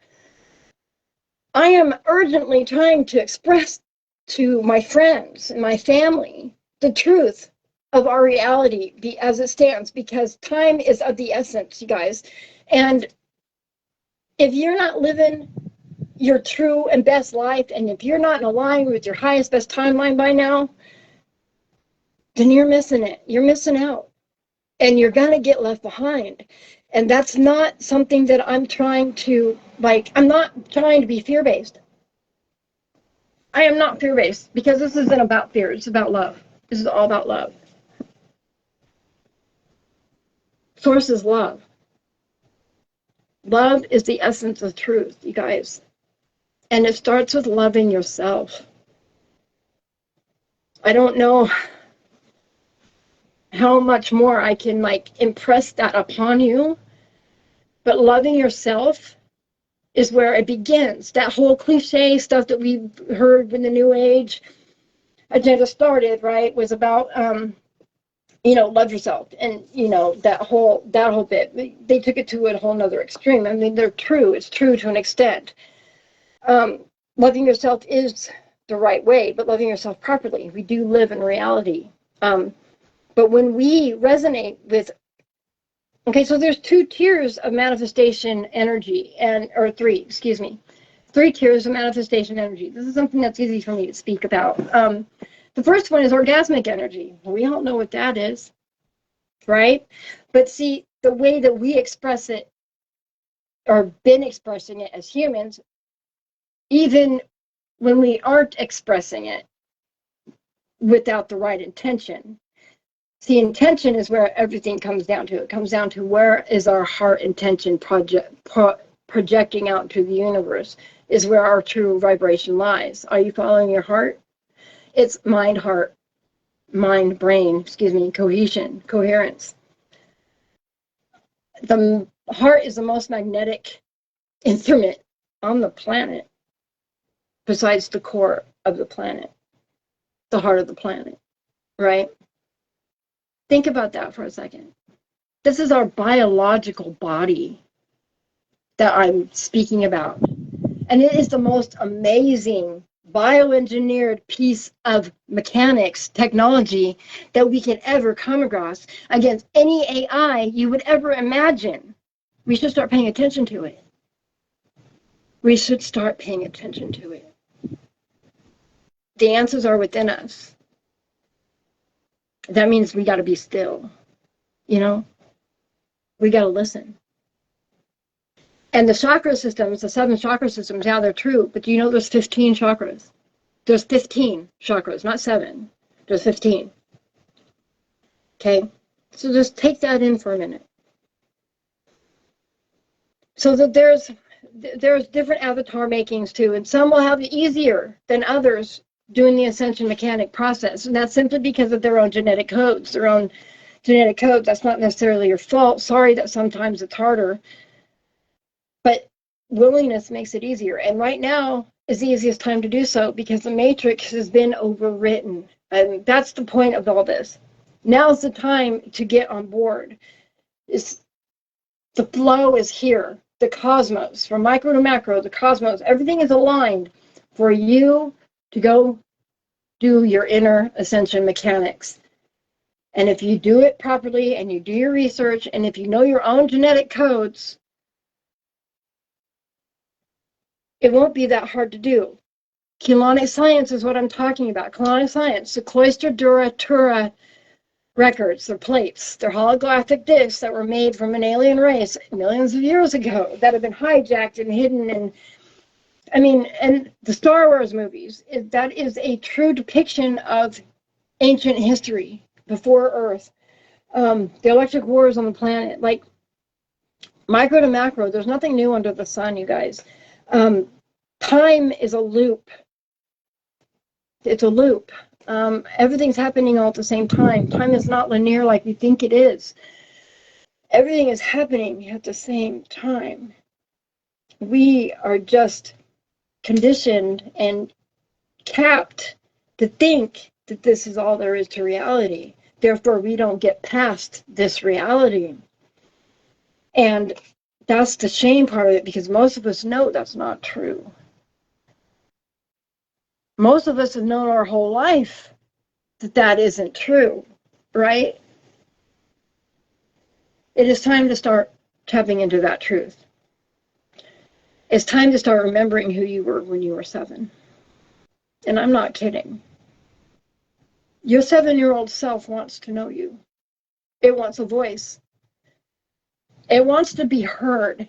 I am urgently trying to express to my friends and my family the truth of our reality as it stands, because time is of the essence, you guys. And if you're not living your true and best life, and if you're not in line with your highest best timeline by now, then you're missing it. You're missing out. and you're going to get left behind. And that's not something that I'm trying to, I'm not trying to be fear-based. I am not fear-based, because this isn't about fear. It's about love. This is all about love. Source is love. Love is the essence of truth, you guys. And it starts with loving yourself. I don't know how much more I can impress that upon you, but loving yourself is where it begins. That whole cliche stuff that we've heard when the New Age agenda started, right, was about love yourself, and that whole bit. They took it to a whole nother extreme. I mean, they're true. It's true to an extent. Loving yourself is the right way, but loving yourself properly. We do live in reality. But when we resonate with, okay, so there's 2 tiers of manifestation energy, or 3 tiers of manifestation energy. This is something that's easy for me to speak about. The first one is orgasmic energy. We all know what that is, right? But see, the way that we express it, or been expressing it as humans, even when we aren't expressing it without the right intention. See, intention is where everything comes down to. It comes down to, where is our heart intention projecting out to the universe, is where our true vibration lies. Are you following your heart? It's mind, brain, coherence. The heart is the most magnetic instrument on the planet, besides the core of the planet, the heart of the planet, right? Think about that for a second. This is our biological body that I'm speaking about. And it is the most amazing bioengineered piece of mechanics technology that we could ever come across, against any AI you would ever imagine. We should start paying attention to it. We should start paying attention to it. The answers are within us. That means we got to be still. We got to listen. And the chakra systems, the 7 chakra systems, yeah, they're true. But there's 15 chakras. There's 15 chakras, not 7. There's 15. Okay? So just take that in for a minute. So that there's different avatar makings too, and some will have it easier than others doing the ascension mechanic process. And that's simply because of their own genetic codes. That's not necessarily your fault. Sorry that sometimes it's harder. But willingness makes it easier. And right now is the easiest time to do so, because the matrix has been overwritten. And that's the point of all this. Now's the time to get on board. The flow is here. The cosmos, from micro to macro, the cosmos, everything is aligned for you to go do your inner ascension mechanics. And if you do it properly, and you do your research, and if you know your own genetic codes, it won't be that hard to do. Chelonic science is what I'm talking about. Chelonic science, the Cloister Duratura records, they're plates, they're holographic discs that were made from an alien race millions of years ago that have been hijacked and hidden. And the Star Wars movies, that is a true depiction of ancient history before Earth. The electric wars on the planet, micro to macro, there's nothing new under the sun, you guys. Time is a loop. It's a loop. Everything's happening all at the same time. Time is not linear like we think it is. Everything is happening at the same time. We are just conditioned and capped to think that this is all there is to reality. Therefore, we don't get past this reality. And that's the shame part of it, because most of us know that's not true. Most of us have known our whole life that that isn't true, right? It is time to start tapping into that truth. It's time to start remembering who you were when you were 7. And I'm not kidding. Your 7-year-old self wants to know you. It wants a voice. It wants to be heard.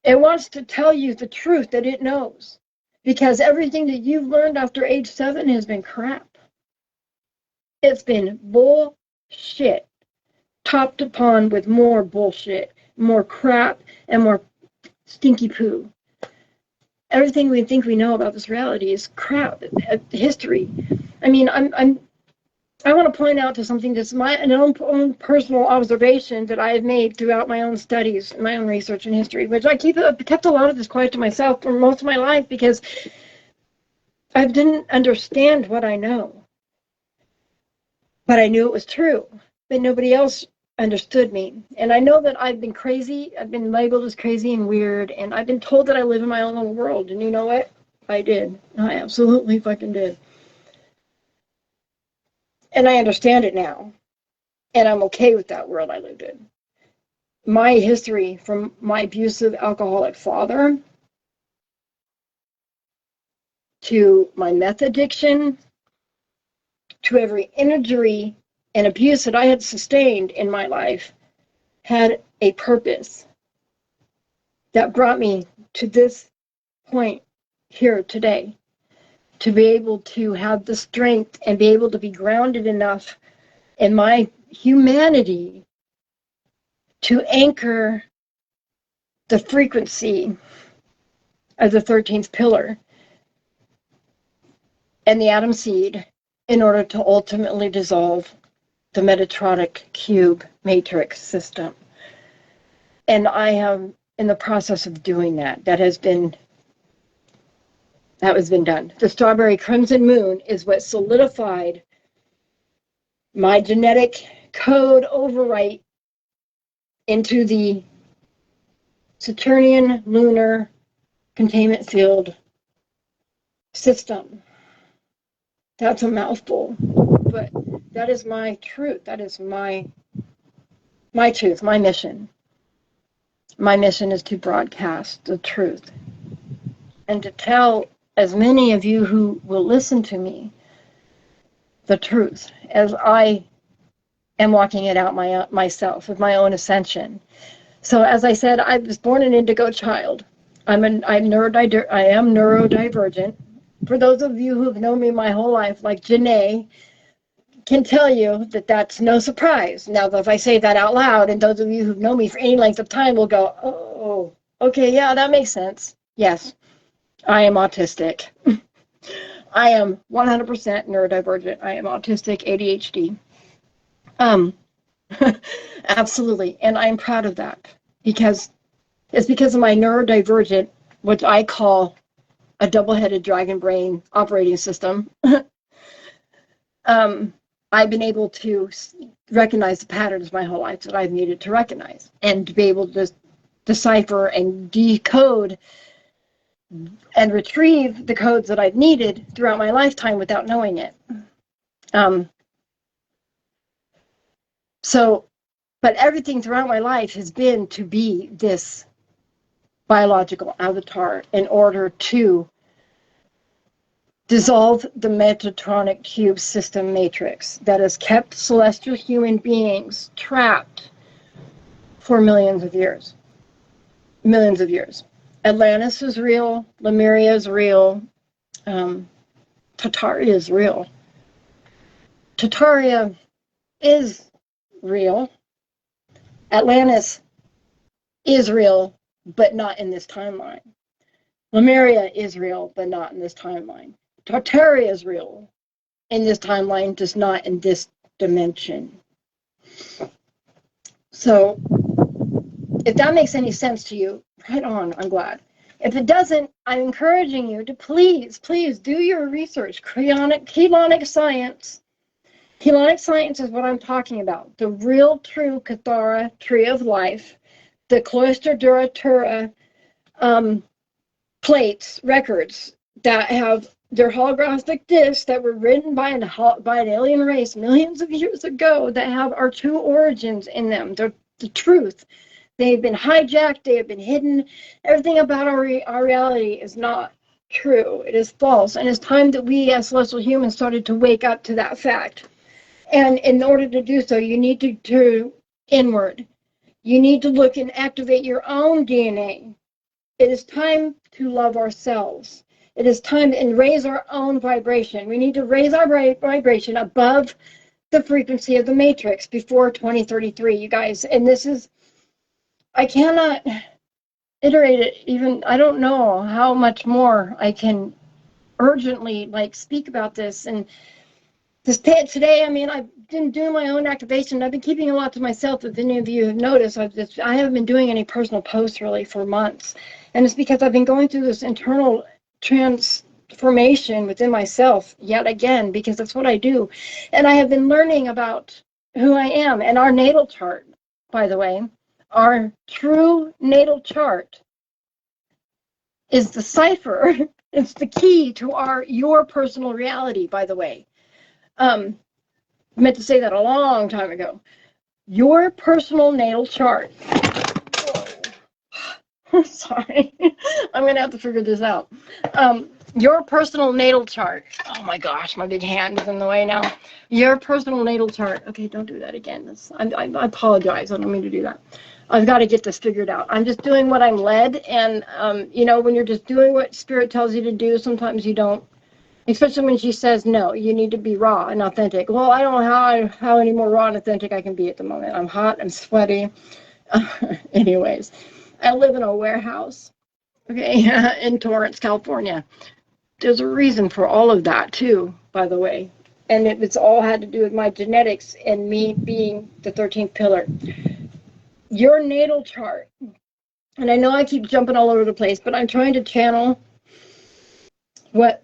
It wants to tell you the truth that it knows. Because everything that you've learned after age 7 has been crap. It's been bullshit, topped upon with more bullshit, more crap, and more stinky poo. Everything we think we know about this reality is crap. History. I mean, I want to point out to something that's my own personal observation that I have made throughout my own studies, my own research in history, which I kept a lot of this quiet to myself for most of my life because I didn't understand what I know. But I knew it was true, but nobody else understood me. And I know that I've been crazy. I've been labeled as crazy and weird, and I've been told that I live in my own little world. And you know what? I did. I absolutely fucking did. And I understand it now. And I'm okay with that world I lived in. My history from my abusive alcoholic father to my meth addiction to every injury and abuse that I had sustained in my life had a purpose that brought me to this point here today, to be able to have the strength and be able to be grounded enough in my humanity to anchor the frequency of the 13th pillar and the atom seed in order to ultimately dissolve the Metatronic cube matrix system. And I am in the process of doing that. That has been done. The Strawberry Crimson Moon is what solidified my genetic code overwrite into the Saturnian lunar containment field system. That's a mouthful, but that is my truth. That is my truth, my mission. My mission is to broadcast the truth and to tell as many of you who will listen to me the truth as I am walking it out myself with my own ascension. So as I said, I was born an indigo child. I am neurodivergent. For those of you who've known me my whole life, like Janae, can tell you that that's no surprise. Now, if I say that out loud, and those of you who've known me for any length of time will go, oh, okay, yeah, that makes sense. Yes, I am autistic. I am 100% neurodivergent. I am autistic, ADHD. Absolutely, and I'm proud of that because it's because of my neurodivergent, which I call a double-headed dragon brain operating system. I've been able to recognize the patterns my whole life that I've needed to recognize and to be able to decipher and decode and retrieve the codes that I've needed throughout my lifetime without knowing it. But everything throughout my life has been to be this biological avatar in order to dissolve the Metatronic cube system matrix that has kept celestial human beings trapped for millions of years. Millions of years. Atlantis is real. Lemuria is real. Tartaria is real. Tartaria is real. Atlantis is real, but not in this timeline. Lemuria is real, but not in this timeline. Tartaria is real in this timeline, just not in this dimension. So, if that makes any sense to you, right on, I'm glad. If it doesn't, I'm encouraging you to please do your research. Helonic science. Helonic science is what I'm talking about. The real, true Kathara tree of life, the Cloister Duratura plates, records that have their holographic discs that were written by an alien race millions of years ago that have our true origins in them. They're the truth. They've been hijacked. They have been hidden. Everything about our reality is not true. It is false. And it's time that we as celestial humans started to wake up to that fact. And in order to do so, you need to turn inward. You need to look and activate your own DNA. It is time to love ourselves. It is time to raise our own vibration. We need to raise our vibration above the frequency of the matrix before 2033, you guys. And this is, I cannot iterate it even, I don't know how much more I can urgently speak about this. And this today, I mean, I've been doing my own activation. I've been keeping a lot to myself. If any of you have noticed, I haven't been doing any personal posts really for months. And it's because I've been going through this internal transformation within myself yet again, because that's what I do. And I have been learning about who I am. And our natal chart, by the way, our true natal chart is the cipher. It's the key to your personal reality, by the way. I meant to say that a long time ago. Your personal natal chart. Whoa. Sorry. I'm going to have to figure this out. Your personal natal chart. Oh my gosh, my big hand is in the way now. Your personal natal chart. Okay, don't do that again. I apologize. I don't mean to do that. I've got to get this figured out. I'm just doing what I'm led. And, when you're just doing what Spirit tells you to do, sometimes you don't. Especially when she says, no, you need to be raw and authentic. Well, I don't know how any more raw and authentic I can be at the moment. I'm hot, I'm sweaty. Anyways, I live in a warehouse, okay, in Torrance, California. There's a reason for all of that, too, by the way. And it's all had to do with my genetics and me being the 13th pillar. Your natal chart, and I know I keep jumping all over the place, but I'm trying to channel what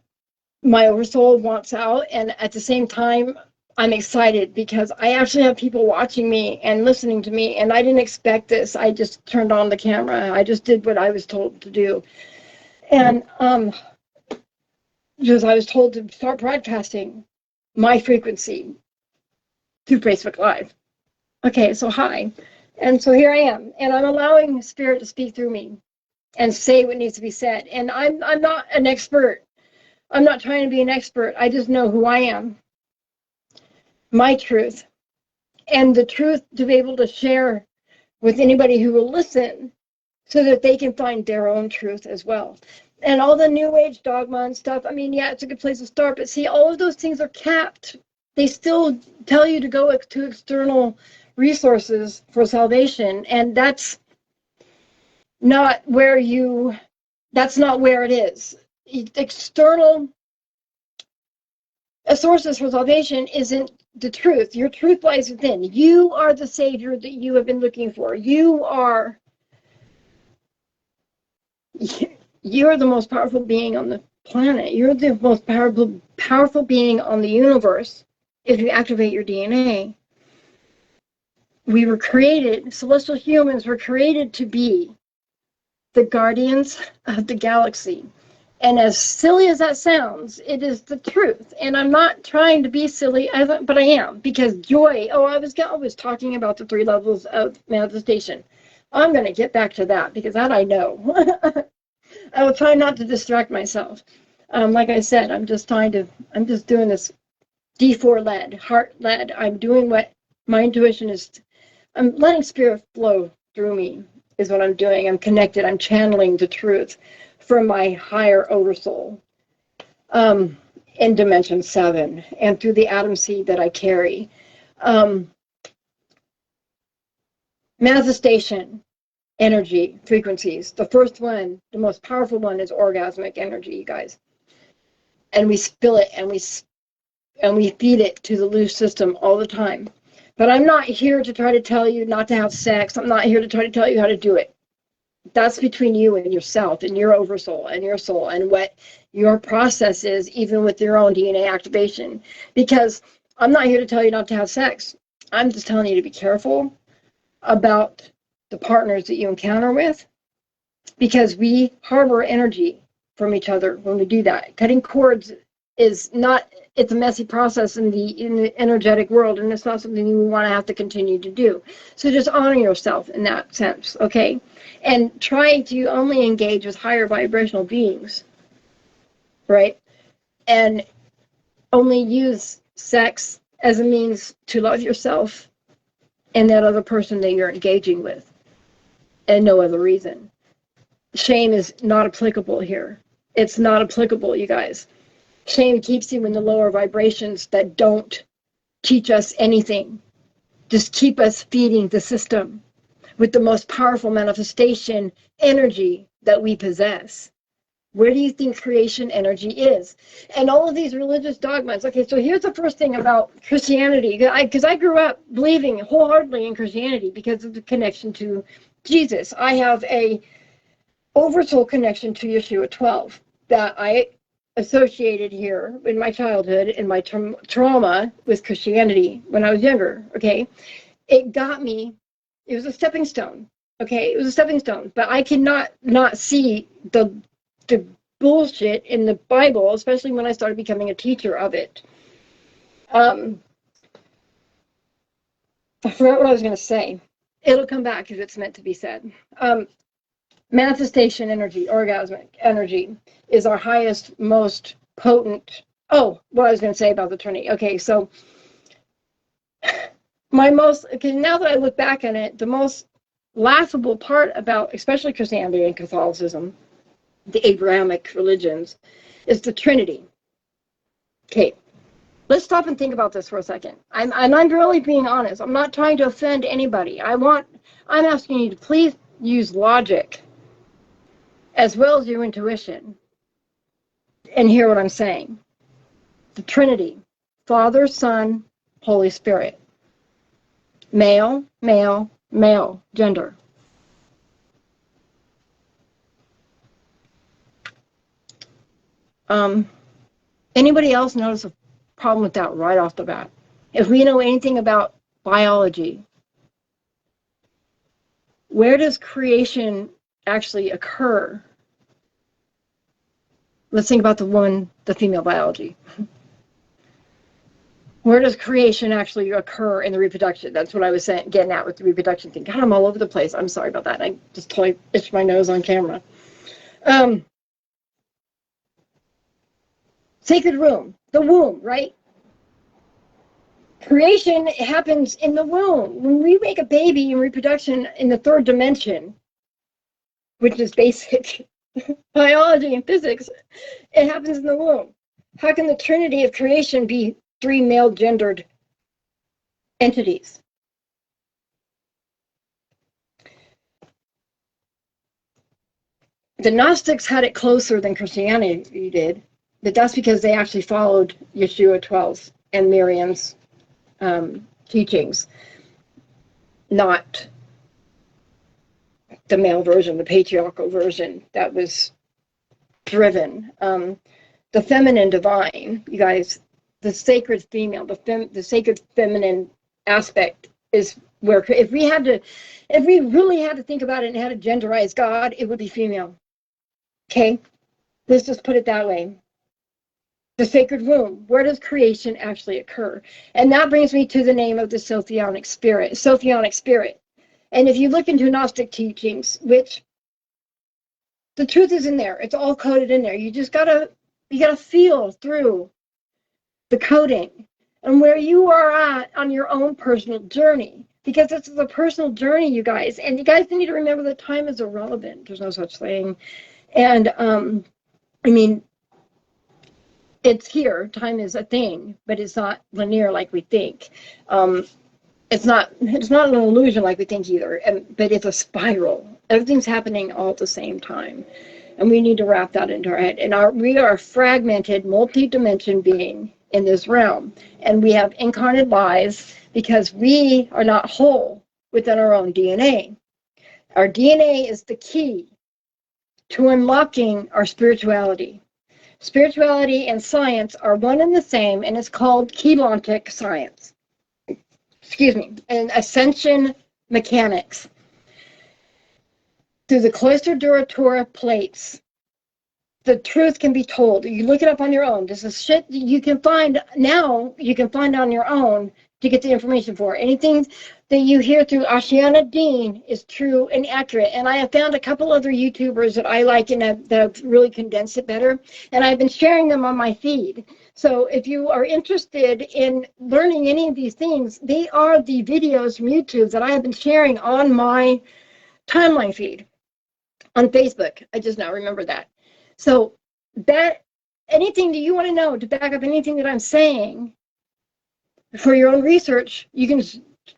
my oversoul wants out, and at the same time I'm excited because I actually have people watching me and listening to me, and I didn't expect this. I just turned on the camera. I just did what I was told to do. And because I was told to start broadcasting my frequency through Facebook Live. Okay, so hi. And so here I am, and I'm allowing Spirit to speak through me and say what needs to be said. And I'm not an expert. I'm not trying to be an expert. I just know who I am, my truth, and the truth to be able to share with anybody who will listen so that they can find their own truth as well. And all the New Age dogma and stuff, I mean, yeah, it's a good place to start, but see, all of those things are capped. They still tell you to go to external resources for salvation, and that's not where it is. External sources for salvation isn't the truth. Your truth lies within. You are the Savior that you have been looking for. You're the most powerful being on the planet. You're the most powerful being on the universe if you activate your DNA. We were created, celestial humans were created to be the guardians of the galaxy. And as silly as that sounds, it is the truth. And I'm not trying to be silly, but I am, because joy. I was talking about the 3 levels of manifestation. I'm going to get back to that because that I know. I will try not to distract myself. Like I said, I'm just doing this D4 led, heart led. I'm doing what my intuition is. I'm letting Spirit flow through me is what I'm doing. I'm connected. I'm channeling the truth from my higher oversoul in Dimension 7 and through the atom seed that I carry. Manifestation, energy, frequencies. The first one, the most powerful one, is orgasmic energy, you guys. And we spill it and we feed it to the loose system all the time. But I'm not here to try to tell you not to have sex. I'm not here to try to tell you how to do it. That's between you and yourself and your oversoul and your soul and what your process is, even with your own DNA activation. Because I'm not here to tell you not to have sex. I'm just telling you to be careful about the partners that you encounter with, because we harbor energy from each other when we do that. Cutting cords is not, it's a messy process in the energetic world, and it's not something you want to have to continue to do. So just honor yourself in that sense, okay? And try to only engage with higher vibrational beings, right? And only use sex as a means to love yourself and that other person that you're engaging with, and no other reason. Shame is not applicable here. It's not applicable, you guys. Shame keeps you in the lower vibrations that don't teach us anything. Just keep us feeding the system with the most powerful manifestation energy that we possess. Where do you think creation energy is? And all of these religious dogmas. Okay, so here's the first thing about Christianity. Because I grew up believing wholeheartedly in Christianity because of the connection to Jesus. I have a oversoul connection to Yeshua 12 that I associated here in my childhood and my trauma with Christianity when I was younger. Okay, it got me. It was a stepping stone. Okay, it was a stepping stone. But I cannot not see the bullshit in the Bible, especially when I started becoming a teacher of it. I forgot what I was going to say. It'll come back if it's meant to be said. Manifestation energy, orgasmic energy, is our highest, most potent. Oh, what I was going to say about the Trinity. Okay, so now that I look back on it, the most laughable part about, especially Christianity and Catholicism, the Abrahamic religions, is the Trinity. Okay, let's stop and think about this for a second. I'm really being honest. I'm not trying to offend anybody. I'm asking you to please use logic as well as your intuition and hear what I'm saying. The Trinity: Father, Son, Holy Spirit. Male, male, male, gender. Anybody else notice a problem with that right off the bat? If we know anything about biology, where does creation actually occur? Let's think about the female biology. Where does creation actually occur in the reproduction? That's what I was getting at with the reproduction thing. God, I'm all over the place. I'm sorry about that. I just totally itched my nose on camera. Sacred room, the womb, right? Creation happens in the womb. When we make a baby in reproduction in the third dimension, which is basic biology and physics, it happens in the womb. How can the Trinity of creation be three male gendered entities? The Gnostics had it closer than Christianity did, but that's because they actually followed Yeshua 12 and Miriam's teachings, not the male version, the patriarchal version that was driven. The feminine divine, you guys, the sacred female, the sacred feminine aspect is where, if we really had to think about it and had to genderize God, it would be female. Okay, let's just put it that way. The sacred womb, where does creation actually occur? And that brings me to the name of the Sothionic spirit. And if you look into Gnostic teachings, which the truth is in there, it's all coded in there. You gotta feel through the coding and where you are at on your own personal journey, because this is a personal journey, you guys. And you guys need to remember that time is irrelevant. There's no such thing. And I mean, it's here. Time is a thing, but it's not linear like we think. It's not an illusion like we think either. But it's a spiral. Everything's happening all at the same time, and we need to wrap that into our head. And we are a fragmented, multi-dimension being in this realm, and we have incarnate lives because we are not whole within our own DNA. Our DNA is the key to unlocking our spirituality. Spirituality and science are one and the same, and it's called Keylontic science. And ascension mechanics. Through the Cloister Duratura plates, the truth can be told. You look it up on your own. This is shit you can find now, you can find on your own to get the information for. Anything that you hear through Ashiana Dean is true and accurate. And I have found a couple other YouTubers that I like and that have really condensed it better. And I've been sharing them on my feed. So if you are interested in learning any of these things, they are the videos from YouTube that I have been sharing on my timeline feed on Facebook. I just now remember that. So that anything that you want to know to back up anything that I'm saying for your own research, you can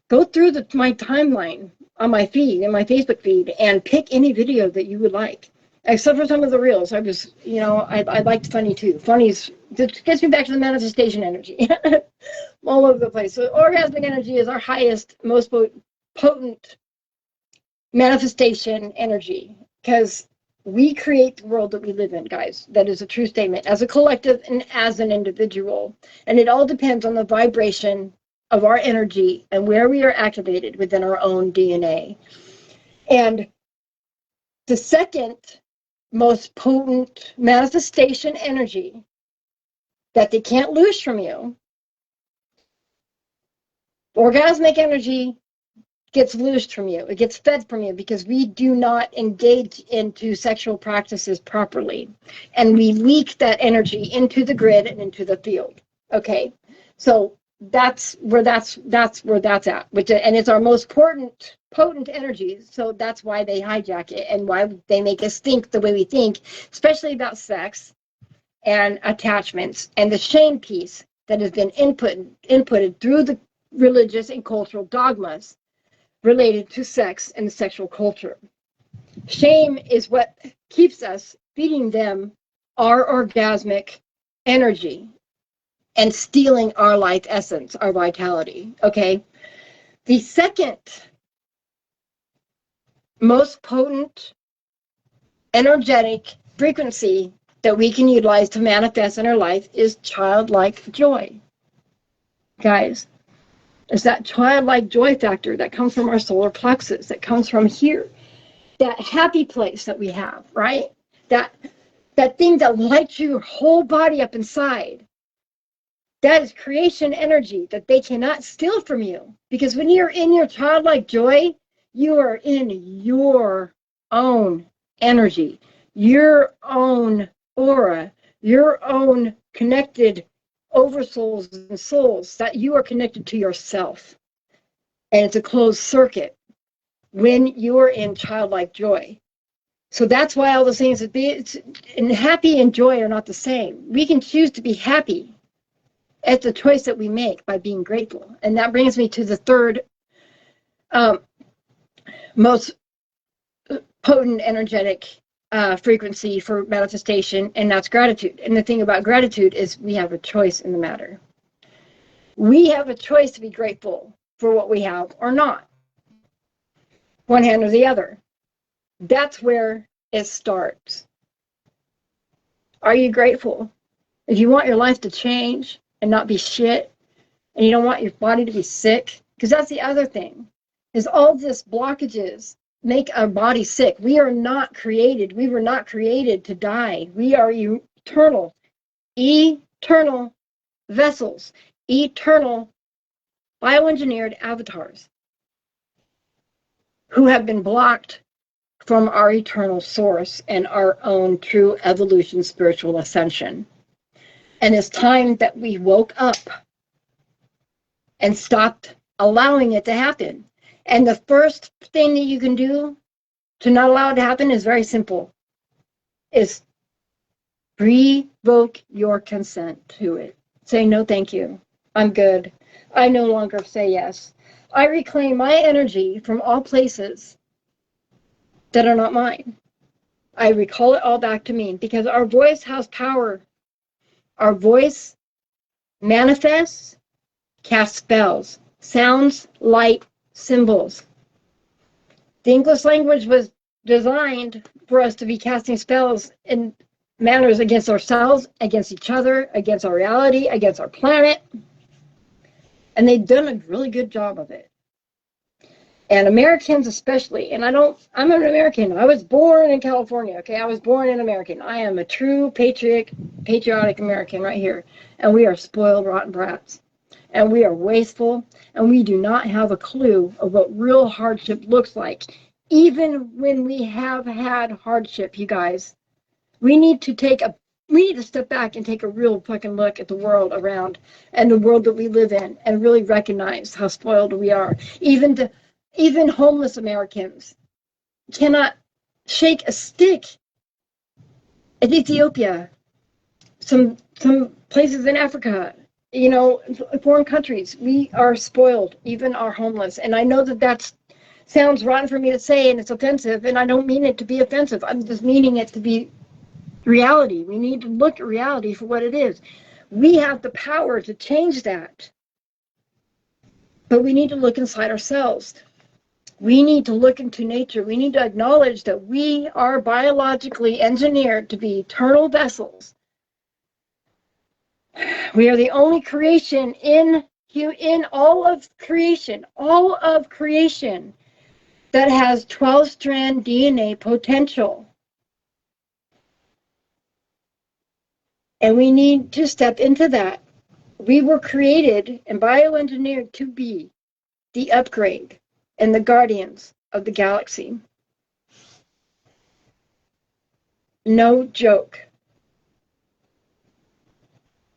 go through my timeline on my feed, in my Facebook feed, and pick any video that you would like. Except for some of the reels. I was, I liked funny too. Funny's, it gets me back to the manifestation energy. All over the place. So orgasmic energy is our highest, most potent manifestation energy, because we create the world that we live in, guys. That is a true statement, as a collective and as an individual. And it all depends on the vibration of our energy and where we are activated within our own DNA. And the second most potent manifestation energy that they can't lose from you, orgasmic energy, gets loosed from you. It gets fed from you because we do not engage into sexual practices properly. And we leak that energy into the grid and into the field. Okay? So that's where that's at. And it's our most potent energy. So that's why they hijack it and why they make us think the way we think, especially about sex and attachments and the shame piece that has been inputted through the religious and cultural dogmas related to sex and sexual culture. Shame is what keeps us feeding them our orgasmic energy and stealing our life essence, our vitality, okay? The second most potent energetic frequency that we can utilize to manifest in our life is childlike joy. Guys, it's that childlike joy factor that comes from our solar plexus, that comes from here. That happy place that we have, right? That thing that lights your whole body up inside. That is creation energy that they cannot steal from you. Because when you're in your childlike joy, you are in your own energy, your own aura, your own connected oversouls and souls, that you are connected to yourself. And it's a closed circuit when you're in childlike joy. So that's why all the things that and happy and joy are not the same. We can choose to be happy. It's a choice that we make by being grateful. And that brings me to the third most potent energetic frequency for manifestation, and that's gratitude. And the thing about gratitude is we have a choice in the matter. We have a choice to be grateful for what we have or not. One hand or the other. That's where it starts. Are you grateful? If you want your life to change and not be shit, and you don't want your body to be sick, because that's the other thing, is all this blockages make our body sick. We were not created to die. We are eternal vessels, eternal bioengineered avatars who have been blocked from our eternal source and our own true evolution, spiritual ascension. And it's time that we woke up and stopped allowing it to happen. And the first thing that you can do to not allow it to happen is very simple. Is revoke your consent to it. Say, no, thank you. I'm good. I no longer say yes. I reclaim my energy from all places that are not mine. I recall it all back to me, because our voice has power. Our voice manifests, casts spells, sounds, light, symbols. The English language was designed for us to be casting spells in manners against ourselves, against each other, against our reality, against our planet. And they've done a really good job of it. And Americans especially, and I'm an American. I was born in California, okay? I was born an American. I am a true patriotic American right here. And we are spoiled, rotten brats. and we are wasteful, and we do not have a clue of what real hardship looks like. Even when we have had hardship, you guys, we need to step back and take a real fucking look at the world around and the world that we live in and really recognize how spoiled we are. Even homeless Americans cannot shake a stick in Ethiopia, some places in Africa, foreign countries. We are spoiled, even our homeless. And I know that sounds rotten for me to say, and it's offensive, and I don't mean it to be offensive. I'm just meaning it to be reality. We need to look at reality for what it is. We have the power to change that. But we need to look inside ourselves. We need to look into nature. We need to acknowledge that we are biologically engineered to be eternal vessels. We are the only creation in all of creation that has 12-strand DNA potential. And we need to step into that. We were created and bioengineered to be the upgrade and the guardians of the galaxy. No joke.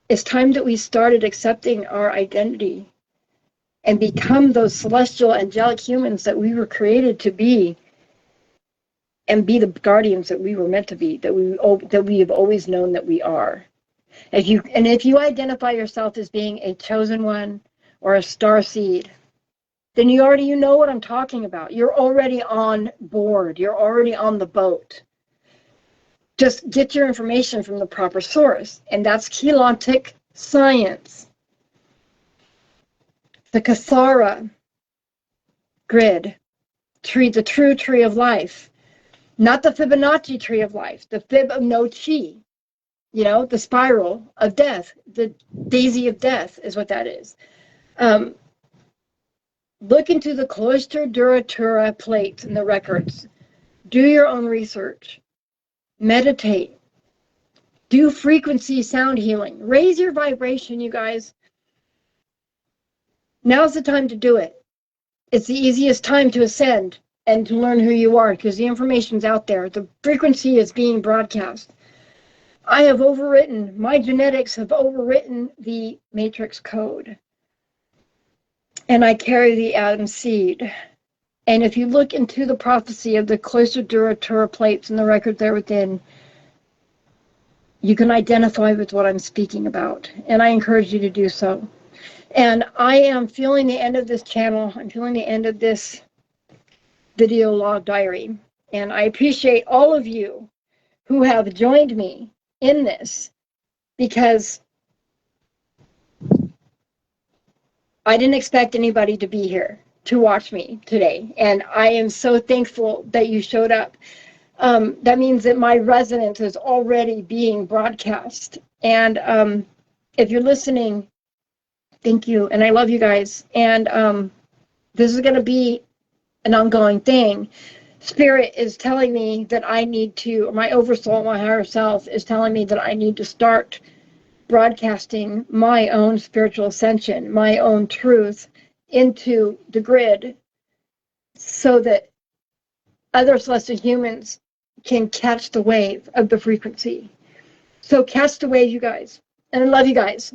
It's time that we started accepting our identity and become those celestial angelic humans that we were created to be, and be the guardians that we were meant to be, that we have always known that we are. If you identify yourself as being a chosen one or a star seed, then you know what I'm talking about. You're already on board. You're already on the boat. Just get your information from the proper source, and that's Keylontic science. The Kathara grid tree, the true tree of life, not the Fibonacci tree of life, the Fib of no chi. The spiral of death, the daisy of death is what that is. Look into the Cloister Duratura plates and the records. Do your own research. Meditate. Do frequency sound healing. Raise your vibration, you guys. Now's the time to do it. It's the easiest time to ascend and to learn who you are, because the information's out there. The frequency is being broadcast. My genetics have overwritten the matrix code. And I carry the atom seed. And if you look into the prophecy of the Cloister Duratura plates and the record there within, you can identify with what I'm speaking about. And I encourage you to do so. And I am feeling the end of this channel. I'm feeling the end of this video log diary. And I appreciate all of you who have joined me in this, because I didn't expect anybody to be here to watch me today, and I am so thankful that you showed up. That means that my resonance is already being broadcast, and if you're listening, thank you, and I love you guys, and this is going to be an ongoing thing. Spirit is telling me that I need to, my oversoul, my higher self is telling me that I need to start broadcasting my own spiritual ascension, my own truth into the grid, so that other celestial humans can catch the wave of the frequency. So catch the wave, you guys. And I love you guys.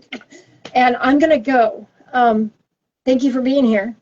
And I'm going to go. Thank you for being here.